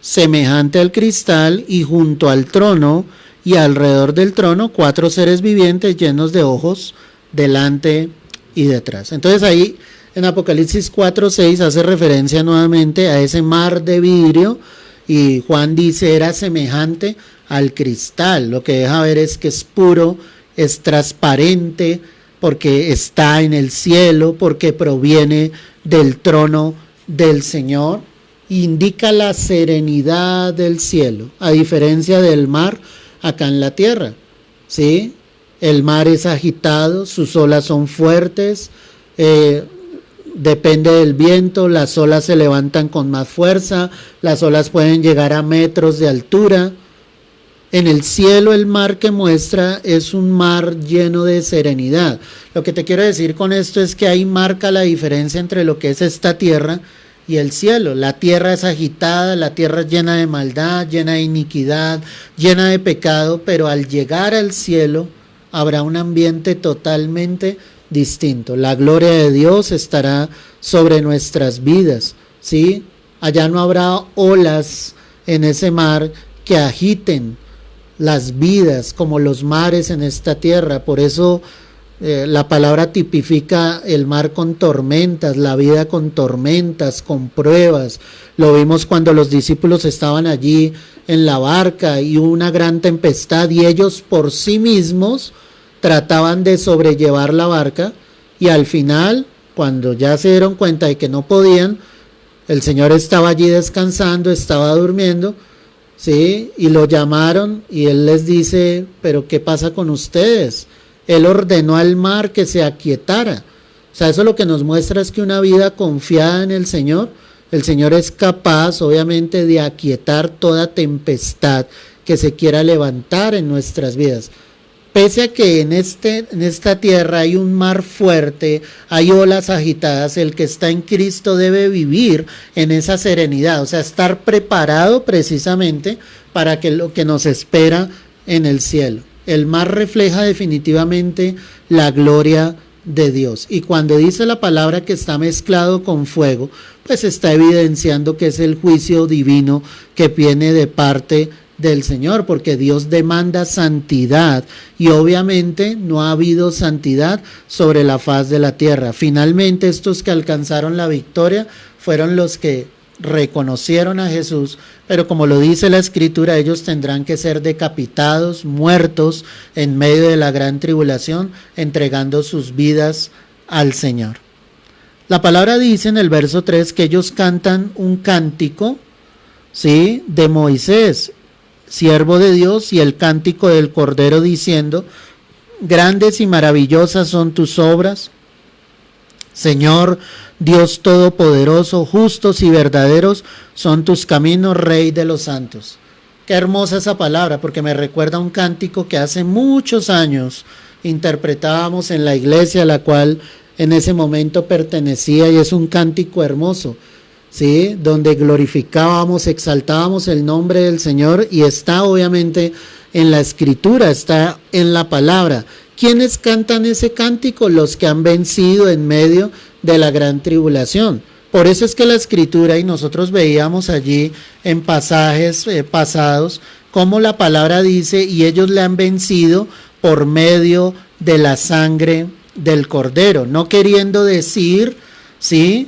semejante al cristal, y junto al trono y alrededor del trono 4 seres vivientes llenos de ojos delante y detrás. Entonces ahí en Apocalipsis 4:6 hace referencia nuevamente a ese mar de vidrio, y Juan dice era semejante al cristal. Lo que deja ver es que es puro, es transparente, porque está en el cielo, porque proviene del trono del Señor, indica la serenidad del cielo, a diferencia del mar acá en la tierra, ¿sí? El mar es agitado, sus olas son fuertes, depende del viento, las olas se levantan con más fuerza, las olas pueden llegar a metros de altura. En el cielo el mar que muestra es un mar lleno de serenidad. Lo que te quiero decir con esto es que ahí marca la diferencia entre lo que es esta tierra y el cielo. La tierra es agitada, la tierra es llena de maldad, llena de iniquidad, llena de pecado, pero al llegar al cielo habrá un ambiente totalmente distinto. La gloria de Dios estará sobre nuestras vidas, ¿sí? Allá no habrá olas en ese mar que agiten las vidas como los mares en esta tierra. Por eso la palabra tipifica el mar con tormentas, la vida con tormentas, con pruebas. Lo vimos cuando los discípulos estaban allí en la barca y hubo una gran tempestad, y ellos por sí mismos trataban de sobrellevar la barca, y al final, cuando ya se dieron cuenta de que no podían, el Señor estaba allí descansando, estaba durmiendo, ¿sí? Y lo llamaron y Él les dice: pero ¿qué pasa con ustedes? Él ordenó al mar que se aquietara. O sea, eso lo que nos muestra es que una vida confiada en el Señor es capaz obviamente de aquietar toda tempestad que se quiera levantar en nuestras vidas. Pese a que en esta tierra hay un mar fuerte, hay olas agitadas, el que está en Cristo debe vivir en esa serenidad, o sea, estar preparado precisamente para que lo que nos espera en el cielo. El mar refleja definitivamente la gloria de Dios, y cuando dice la palabra que está mezclado con fuego, pues está evidenciando que es el juicio divino que viene de parte del Señor, porque Dios demanda santidad, y obviamente no ha habido santidad sobre la faz de la tierra. Finalmente estos que alcanzaron la victoria fueron los que reconocieron a Jesús, pero como lo dice la Escritura, ellos tendrán que ser decapitados, muertos en medio de la gran tribulación, entregando sus vidas al Señor. La palabra dice en el verso 3 que ellos cantan un cántico, ¿sí?, de Moisés. siervo de Dios, y el cántico del Cordero diciendo: grandes y maravillosas son tus obras, Señor Dios Todopoderoso, justos y verdaderos son tus caminos, Rey de los santos. Qué hermosa esa palabra, porque me recuerda a un cántico que hace muchos años interpretábamos en la iglesia a la cual en ese momento pertenecía, y es un cántico hermoso, ¿sí? Donde glorificábamos, exaltábamos el nombre del Señor, y está obviamente en la escritura, está en la palabra. ¿Quiénes cantan ese cántico? Los que han vencido en medio de la gran tribulación. Por eso es que la escritura, y nosotros veíamos allí en pasajes pasados, cómo la palabra dice: y ellos le han vencido por medio de la sangre del Cordero, no queriendo decir, ¿sí?,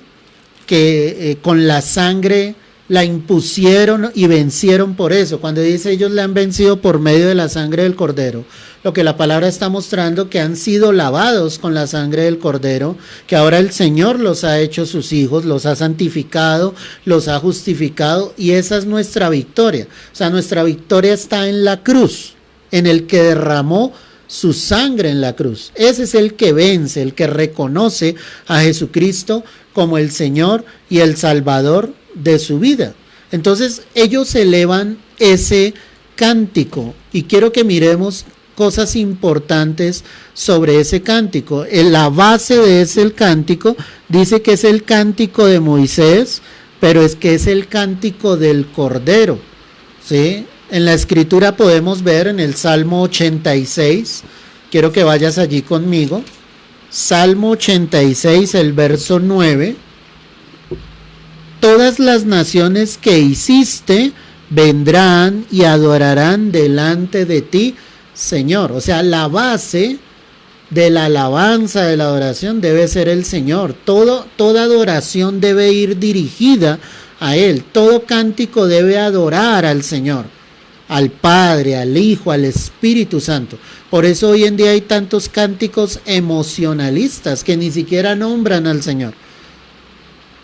que con la sangre la impusieron y vencieron por eso. Cuando dice ellos le han vencido por medio de la sangre del Cordero, lo que la palabra está mostrando que han sido lavados con la sangre del Cordero, que ahora el Señor los ha hecho sus hijos, los ha santificado, los ha justificado, y esa es nuestra victoria. O sea, nuestra victoria está en la cruz, en el que derramó su sangre en la cruz. Ese es el que vence, el que reconoce a Jesucristo como el Señor y el Salvador de su vida. Entonces ellos elevan ese cántico, y quiero que miremos cosas importantes sobre ese cántico. La base de ese cántico dice que es el cántico de Moisés, pero es que es el cántico del Cordero, ¿sí? En la escritura podemos ver en el Salmo 86, quiero que vayas allí conmigo, Salmo 86, el verso 9: todas las naciones que hiciste vendrán y adorarán delante de ti, Señor. O sea, la base de la alabanza, de la adoración, debe ser el Señor. Toda adoración debe ir dirigida a Él. Todo cántico debe adorar al Señor, al Padre, al Hijo, al Espíritu Santo. Por eso hoy en día hay tantos cánticos emocionalistas que ni siquiera nombran al Señor.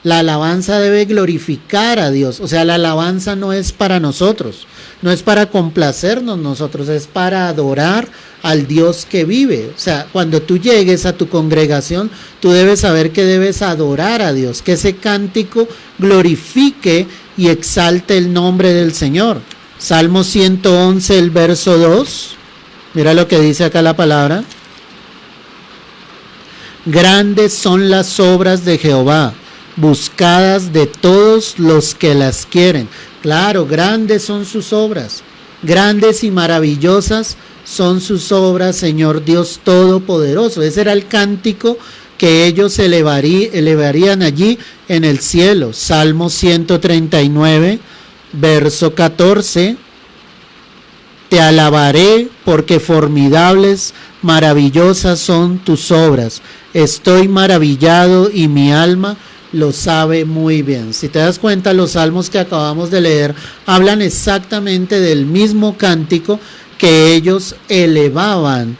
La alabanza debe glorificar a Dios. O sea, la alabanza no es para nosotros, no es para complacernos nosotros, es para adorar al Dios que vive. O sea, cuando tú llegues a tu congregación, tú debes saber que debes adorar a Dios, que ese cántico glorifique y exalte el nombre del Señor. Salmo 111, el verso 2, mira lo que dice acá la palabra: grandes son las obras de Jehová, buscadas de todos los que las quieren. Claro, grandes son sus obras, grandes y maravillosas son sus obras, Señor Dios Todopoderoso. Ese era el cántico que ellos elevarían allí en el cielo. Salmo 139, verso 14: te alabaré porque formidables, maravillosas son tus obras. Estoy maravillado y mi alma lo sabe muy bien. Si te das cuenta, los salmos que acabamos de leer hablan exactamente del mismo cántico que ellos elevaban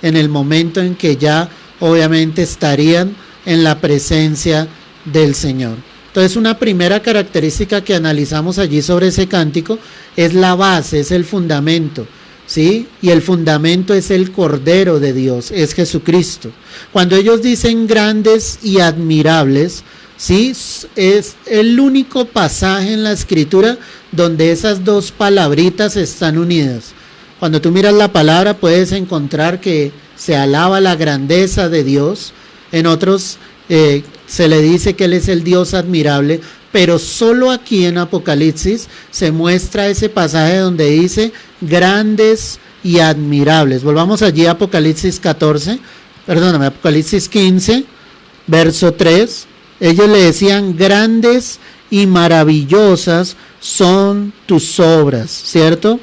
en el momento en que ya obviamente estarían en la presencia del Señor. Entonces, una primera característica que analizamos allí sobre ese cántico es la base, es el fundamento, ¿sí? Y el fundamento es el Cordero de Dios, es Jesucristo. Cuando ellos dicen grandes y admirables, ¿sí?, es el único pasaje en la escritura donde esas dos palabritas están unidas. Cuando tú miras la palabra puedes encontrar que se alaba la grandeza de Dios, en otros se le dice que Él es el Dios admirable, pero solo aquí en Apocalipsis se muestra ese pasaje donde dice grandes y admirables. Volvamos allí a Apocalipsis 15, verso 3. Ellos le decían: grandes y maravillosas son tus obras, ¿cierto?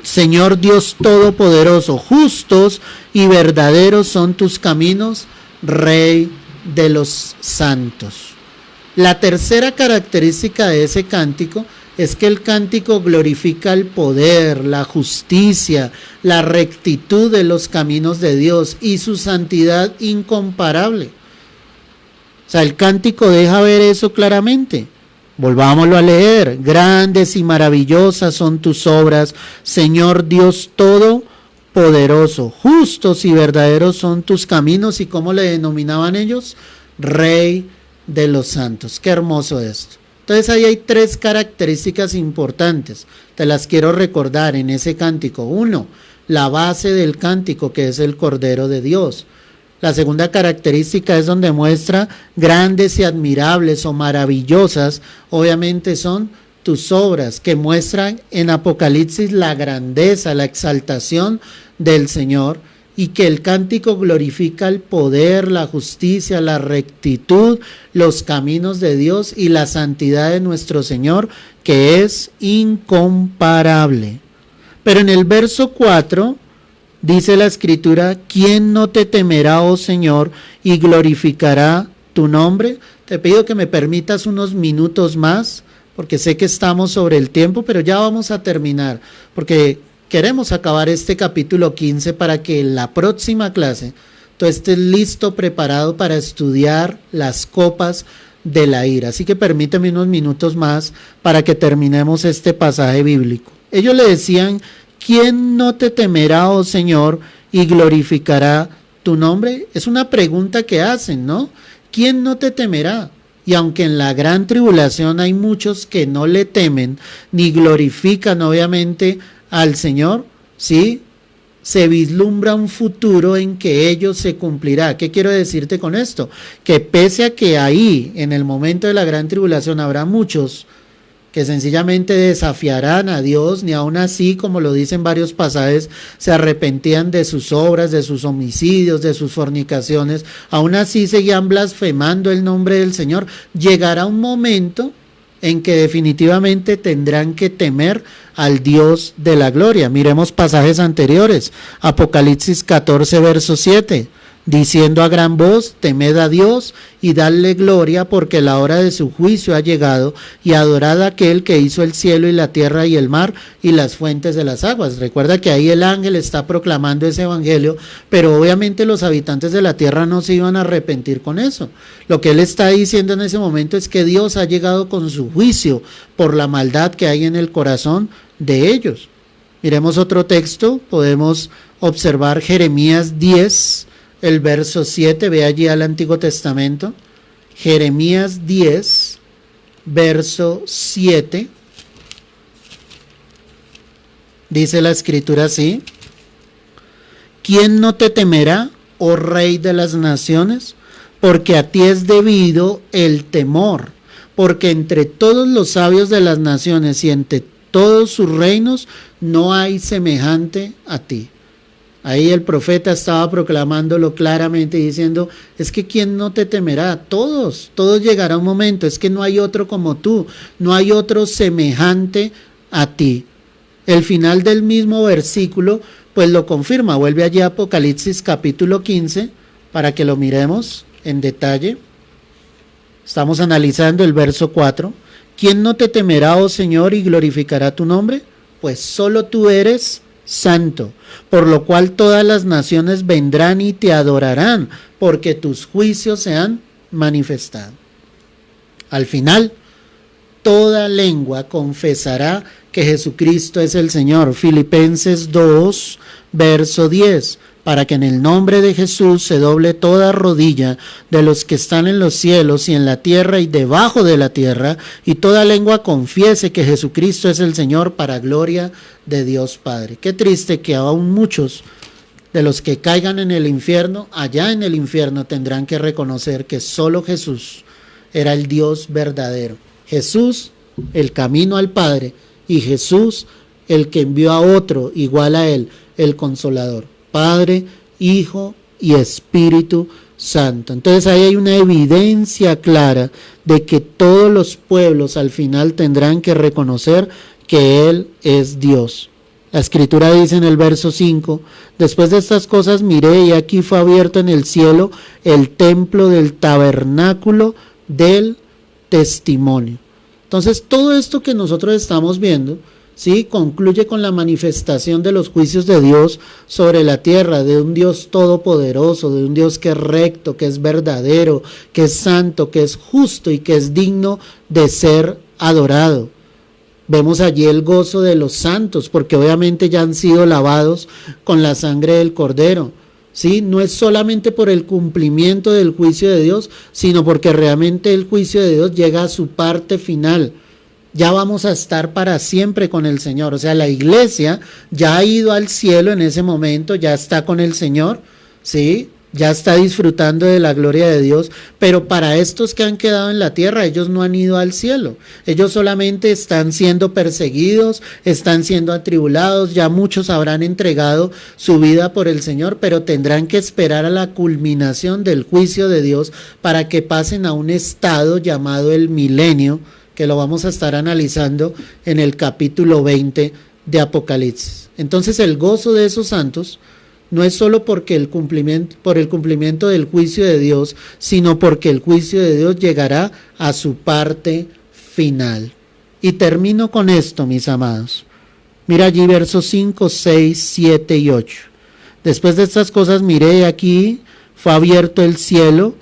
Señor Dios Todopoderoso, justos y verdaderos son tus caminos, Rey de los santos. La tercera característica de ese cántico es que el cántico glorifica el poder, la justicia, la rectitud de los caminos de Dios y su santidad incomparable. O sea, el cántico deja ver eso claramente. Volvámoslo a leer. Grandes y maravillosas son tus obras, Señor Dios Todopoderoso. Justos y verdaderos son tus caminos. ¿Y cómo le denominaban ellos? Rey de los santos. Qué hermoso esto. Entonces ahí hay 3 características importantes. Te las quiero recordar en ese cántico. 1, la base del cántico, que es el Cordero de Dios. La segunda característica es donde muestra grandes y admirables o maravillosas, obviamente son tus obras, que muestran en Apocalipsis la grandeza, la exaltación del Señor, y que el cántico glorifica el poder, la justicia, la rectitud, los caminos de Dios y la santidad de nuestro Señor, que es incomparable. Pero en el verso 4 dice la Escritura: ¿quién no te temerá, oh Señor, y glorificará tu nombre? Te pido que me permitas unos minutos más, porque sé que estamos sobre el tiempo, pero ya vamos a terminar, porque queremos acabar este capítulo 15 para que en la próxima clase tú estés listo, preparado para estudiar las copas de la ira. Así que permíteme unos minutos más para que terminemos este pasaje bíblico. Ellos le decían: ¿quién no te temerá, oh Señor, y glorificará tu nombre? Es una pregunta que hacen, ¿no? ¿Quién no te temerá? Y aunque en la gran tribulación hay muchos que no le temen, ni glorifican obviamente al Señor, ¿sí? Se vislumbra un futuro en que ello se cumplirá. ¿Qué quiero decirte con esto? Que pese a que ahí, en el momento de la gran tribulación, habrá muchos que sencillamente desafiarán a Dios, ni aun así, como lo dicen varios pasajes, se arrepentían de sus obras, de sus homicidios, de sus fornicaciones, aún así seguían blasfemando el nombre del Señor. Llegará un momento en que definitivamente tendrán que temer al Dios de la gloria. Miremos pasajes anteriores, Apocalipsis 14, verso 7. Diciendo a gran voz: temed a Dios y dadle gloria, porque la hora de su juicio ha llegado, y adorad a aquel que hizo el cielo y la tierra y el mar y las fuentes de las aguas. Recuerda que ahí el ángel está proclamando ese evangelio, pero obviamente los habitantes de la tierra no se iban a arrepentir con eso. Lo que él está diciendo en ese momento es que Dios ha llegado con su juicio por la maldad que hay en el corazón de ellos. Miremos otro texto, podemos observar Jeremías 10, el verso 7, ve allí al Antiguo Testamento, Jeremías 10, verso 7, dice la Escritura así: ¿quién no te temerá, oh Rey de las naciones? Porque a ti es debido el temor, porque entre todos los sabios de las naciones y entre todos sus reinos no hay semejante a ti. Ahí el profeta estaba proclamándolo claramente, diciendo: es que ¿quién no te temerá? Todos llegará un momento, es que no hay otro como tú, no hay otro semejante a ti. El final del mismo versículo pues lo confirma, vuelve allí a Apocalipsis capítulo 15 para que lo miremos en detalle. Estamos analizando el verso 4. ¿Quién no te temerá, oh Señor, y glorificará tu nombre? Pues solo tú eres santo, por lo cual todas las naciones vendrán y te adorarán, porque tus juicios se han manifestado. Al final, toda lengua confesará que Jesucristo es el Señor. Filipenses 2, verso 10. Para que en el nombre de Jesús se doble toda rodilla de los que están en los cielos y en la tierra y debajo de la tierra, y toda lengua confiese que Jesucristo es el Señor, para gloria de Dios Padre. Qué triste que aún muchos de los que caigan en el infierno, allá en el infierno, tendrán que reconocer que solo Jesús era el Dios verdadero. Jesús, el camino al Padre, y Jesús, el que envió a otro igual a él, el Consolador. Padre, Hijo y Espíritu Santo. Entonces ahí hay una evidencia clara de que todos los pueblos al final tendrán que reconocer que Él es Dios. La Escritura dice en el verso 5: después de estas cosas miré, y aquí fue abierto en el cielo el templo del tabernáculo del testimonio. Entonces todo esto que nosotros estamos viendo, ¿sí?, concluye con la manifestación de los juicios de Dios sobre la tierra, de un Dios todopoderoso, de un Dios que es recto, que es verdadero, que es santo, que es justo y que es digno de ser adorado. Vemos allí el gozo de los santos, porque obviamente ya han sido lavados con la sangre del Cordero. ¿Sí? No es solamente por el cumplimiento del juicio de Dios, sino porque realmente el juicio de Dios llega a su parte final. Ya vamos a estar para siempre con el Señor. O sea, la iglesia ya ha ido al cielo en ese momento, ya está con el Señor, ¿sí? Ya está disfrutando de la gloria de Dios, pero para estos que han quedado en la tierra, ellos no han ido al cielo. Ellos solamente están siendo perseguidos, están siendo atribulados, ya muchos habrán entregado su vida por el Señor, pero tendrán que esperar a la culminación del juicio de Dios para que pasen a un estado llamado el milenio, que lo vamos a estar analizando en el capítulo 20 de Apocalipsis. Entonces el gozo de esos santos no es solo por el cumplimiento del juicio de Dios, sino porque el juicio de Dios llegará a su parte final. Y termino con esto, mis amados. Mira allí versos 5, 6, 7 y 8. Después de estas cosas miré aquí, fue abierto el cielo,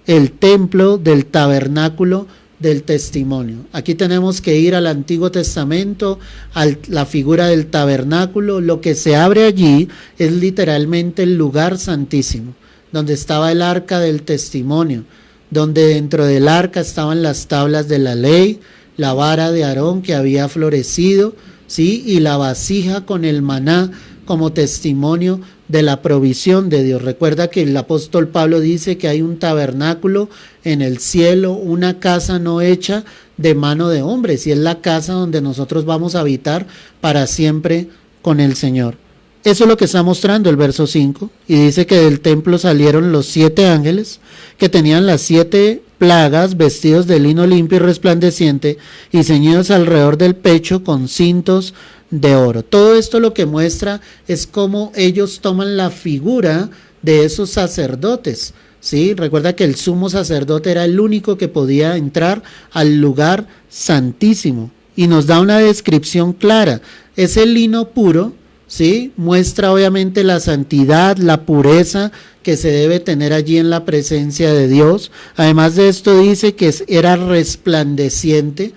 el templo del tabernáculo del testimonio. Aquí tenemos que ir al Antiguo Testamento, a la figura del tabernáculo. Lo que se abre allí es literalmente el lugar santísimo, donde estaba el arca del testimonio, donde dentro del arca estaban las tablas de la ley, la vara de Aarón que había florecido, ¿sí? Y la vasija con el maná como testimonio de la provisión de Dios. Recuerda que el apóstol Pablo dice que hay un tabernáculo en el cielo, una casa no hecha de mano de hombres, y es la casa donde nosotros vamos a habitar para siempre con el Señor. Eso es lo que está mostrando el verso 5, y dice que del templo salieron los 7 ángeles que tenían las 7 plagas, vestidos de lino limpio y resplandeciente y ceñidos alrededor del pecho con cintos de oro. Todo esto lo que muestra es cómo ellos toman la figura de esos sacerdotes, ¿sí? Recuerda que el sumo sacerdote era el único que podía entrar al lugar santísimo, y nos da una descripción clara. Ese lino puro, ¿sí? Muestra obviamente la santidad, la pureza que se debe tener allí en la presencia de Dios. Además de esto dice que era resplandeciente.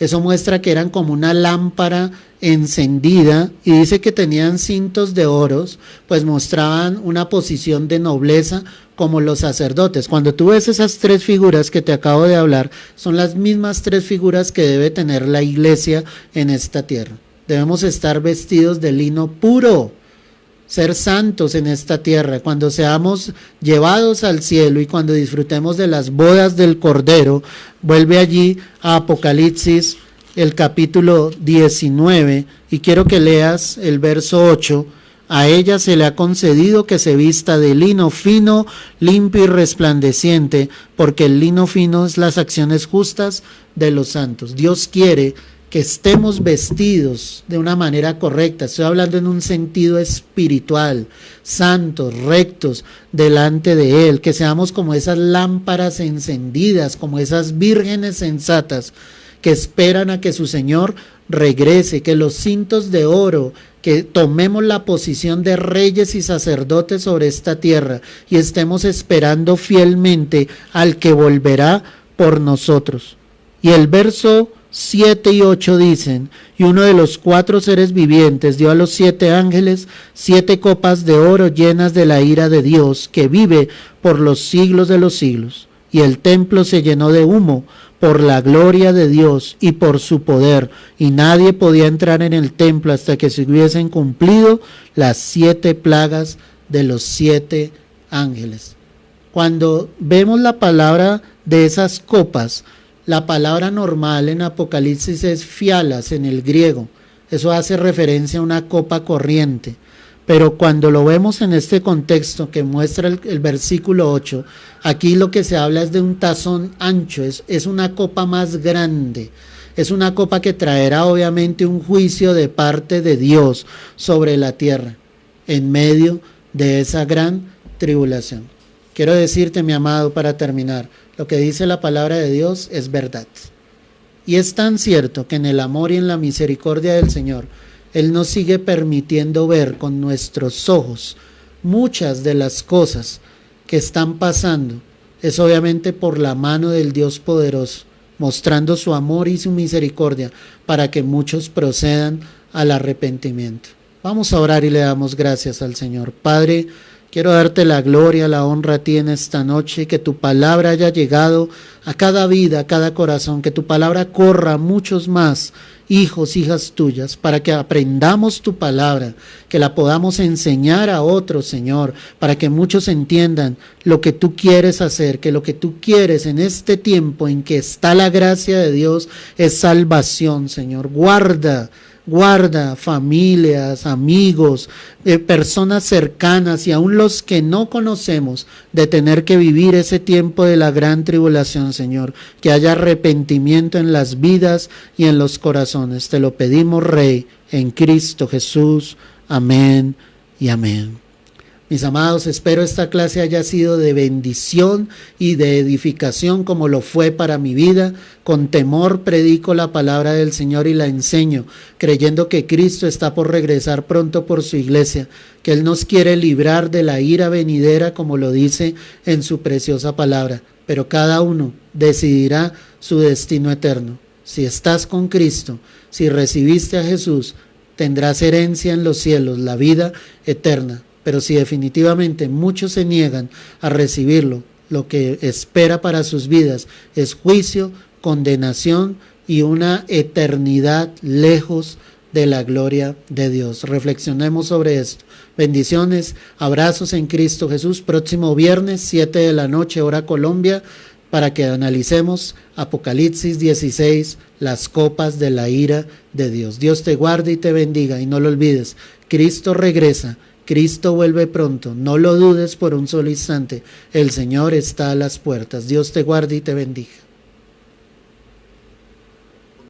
Eso muestra que eran como una lámpara encendida, y dice que tenían cintos de oros, pues mostraban una posición de nobleza como los sacerdotes. Cuando tú ves esas 3 figuras que te acabo de hablar, son las mismas 3 figuras que debe tener la iglesia en esta tierra. Debemos estar vestidos de lino puro, ser santos en esta tierra. Cuando seamos llevados al cielo y cuando disfrutemos de las bodas del Cordero, vuelve allí a Apocalipsis el capítulo 19, y quiero que leas el verso 8. A ella se le ha concedido que se vista de lino fino, limpio y resplandeciente, porque el lino fino es las acciones justas de los santos. Dios quiere que estemos vestidos de una manera correcta. Estoy hablando en un sentido espiritual, santos, rectos delante de Él, que seamos como esas lámparas encendidas, como esas vírgenes sensatas que esperan a que su Señor regrese, que los cintos de oro, que tomemos la posición de reyes y sacerdotes sobre esta tierra y estemos esperando fielmente al que volverá por nosotros. Y el verso 7 y 8 dicen: y uno de los 4 seres vivientes dio a los 7 ángeles 7 copas de oro llenas de la ira de Dios, que vive por los siglos de los siglos. Y el templo se llenó de humo por la gloria de Dios y por su poder, y nadie podía entrar en el templo hasta que se hubiesen cumplido las 7 plagas de los 7 ángeles. Cuando vemos la palabra de esas copas, la palabra normal en Apocalipsis es fialas en el griego. Eso hace referencia a una copa corriente. Pero cuando lo vemos en este contexto que muestra el versículo 8, aquí lo que se habla es de un tazón ancho, es una copa más grande. Es una copa que traerá obviamente un juicio de parte de Dios sobre la tierra, en medio de esa gran tribulación. Quiero decirte, mi amado, para terminar, lo que dice la palabra de Dios es verdad. Y es tan cierto que en el amor y en la misericordia del Señor, Él nos sigue permitiendo ver con nuestros ojos muchas de las cosas que están pasando. Es obviamente por la mano del Dios poderoso. mostrando su amor y su misericordia para que muchos procedan al arrepentimiento. Vamos a orar y le damos gracias al Señor. Padre, quiero darte la gloria, la honra a ti en esta noche, que tu palabra haya llegado a cada vida, a cada corazón, que tu palabra corra a muchos más hijos, hijas tuyas, para que aprendamos tu palabra, que la podamos enseñar a otros, Señor, para que muchos entiendan lo que tú quieres hacer, que lo que tú quieres en este tiempo en que está la gracia de Dios es salvación, Señor. Guarda familias, amigos, personas cercanas y aún los que no conocemos de tener que vivir ese tiempo de la gran tribulación, Señor. Que haya arrepentimiento en las vidas y en los corazones. Te lo pedimos, Rey, en Cristo Jesús. Amén y amén. Mis amados, espero esta clase haya sido de bendición y de edificación como lo fue para mi vida. Con temor predico la palabra del Señor y la enseño, creyendo que Cristo está por regresar pronto por su iglesia, que Él nos quiere librar de la ira venidera, como lo dice en su preciosa palabra. Pero cada uno decidirá su destino eterno. Si estás con Cristo, si recibiste a Jesús, tendrás herencia en los cielos, la vida eterna. Pero si definitivamente muchos se niegan a recibirlo, lo que espera para sus vidas es juicio, condenación y una eternidad lejos de la gloria de Dios. Reflexionemos sobre esto. Bendiciones, abrazos en Cristo Jesús. Próximo viernes, 7 de la noche, hora Colombia, para que analicemos Apocalipsis 16, las copas de la ira de Dios. Dios te guarde y te bendiga, y no lo olvides, Cristo regresa. Cristo vuelve pronto, no lo dudes por un solo instante, el Señor está a las puertas. Dios te guarde y te bendiga.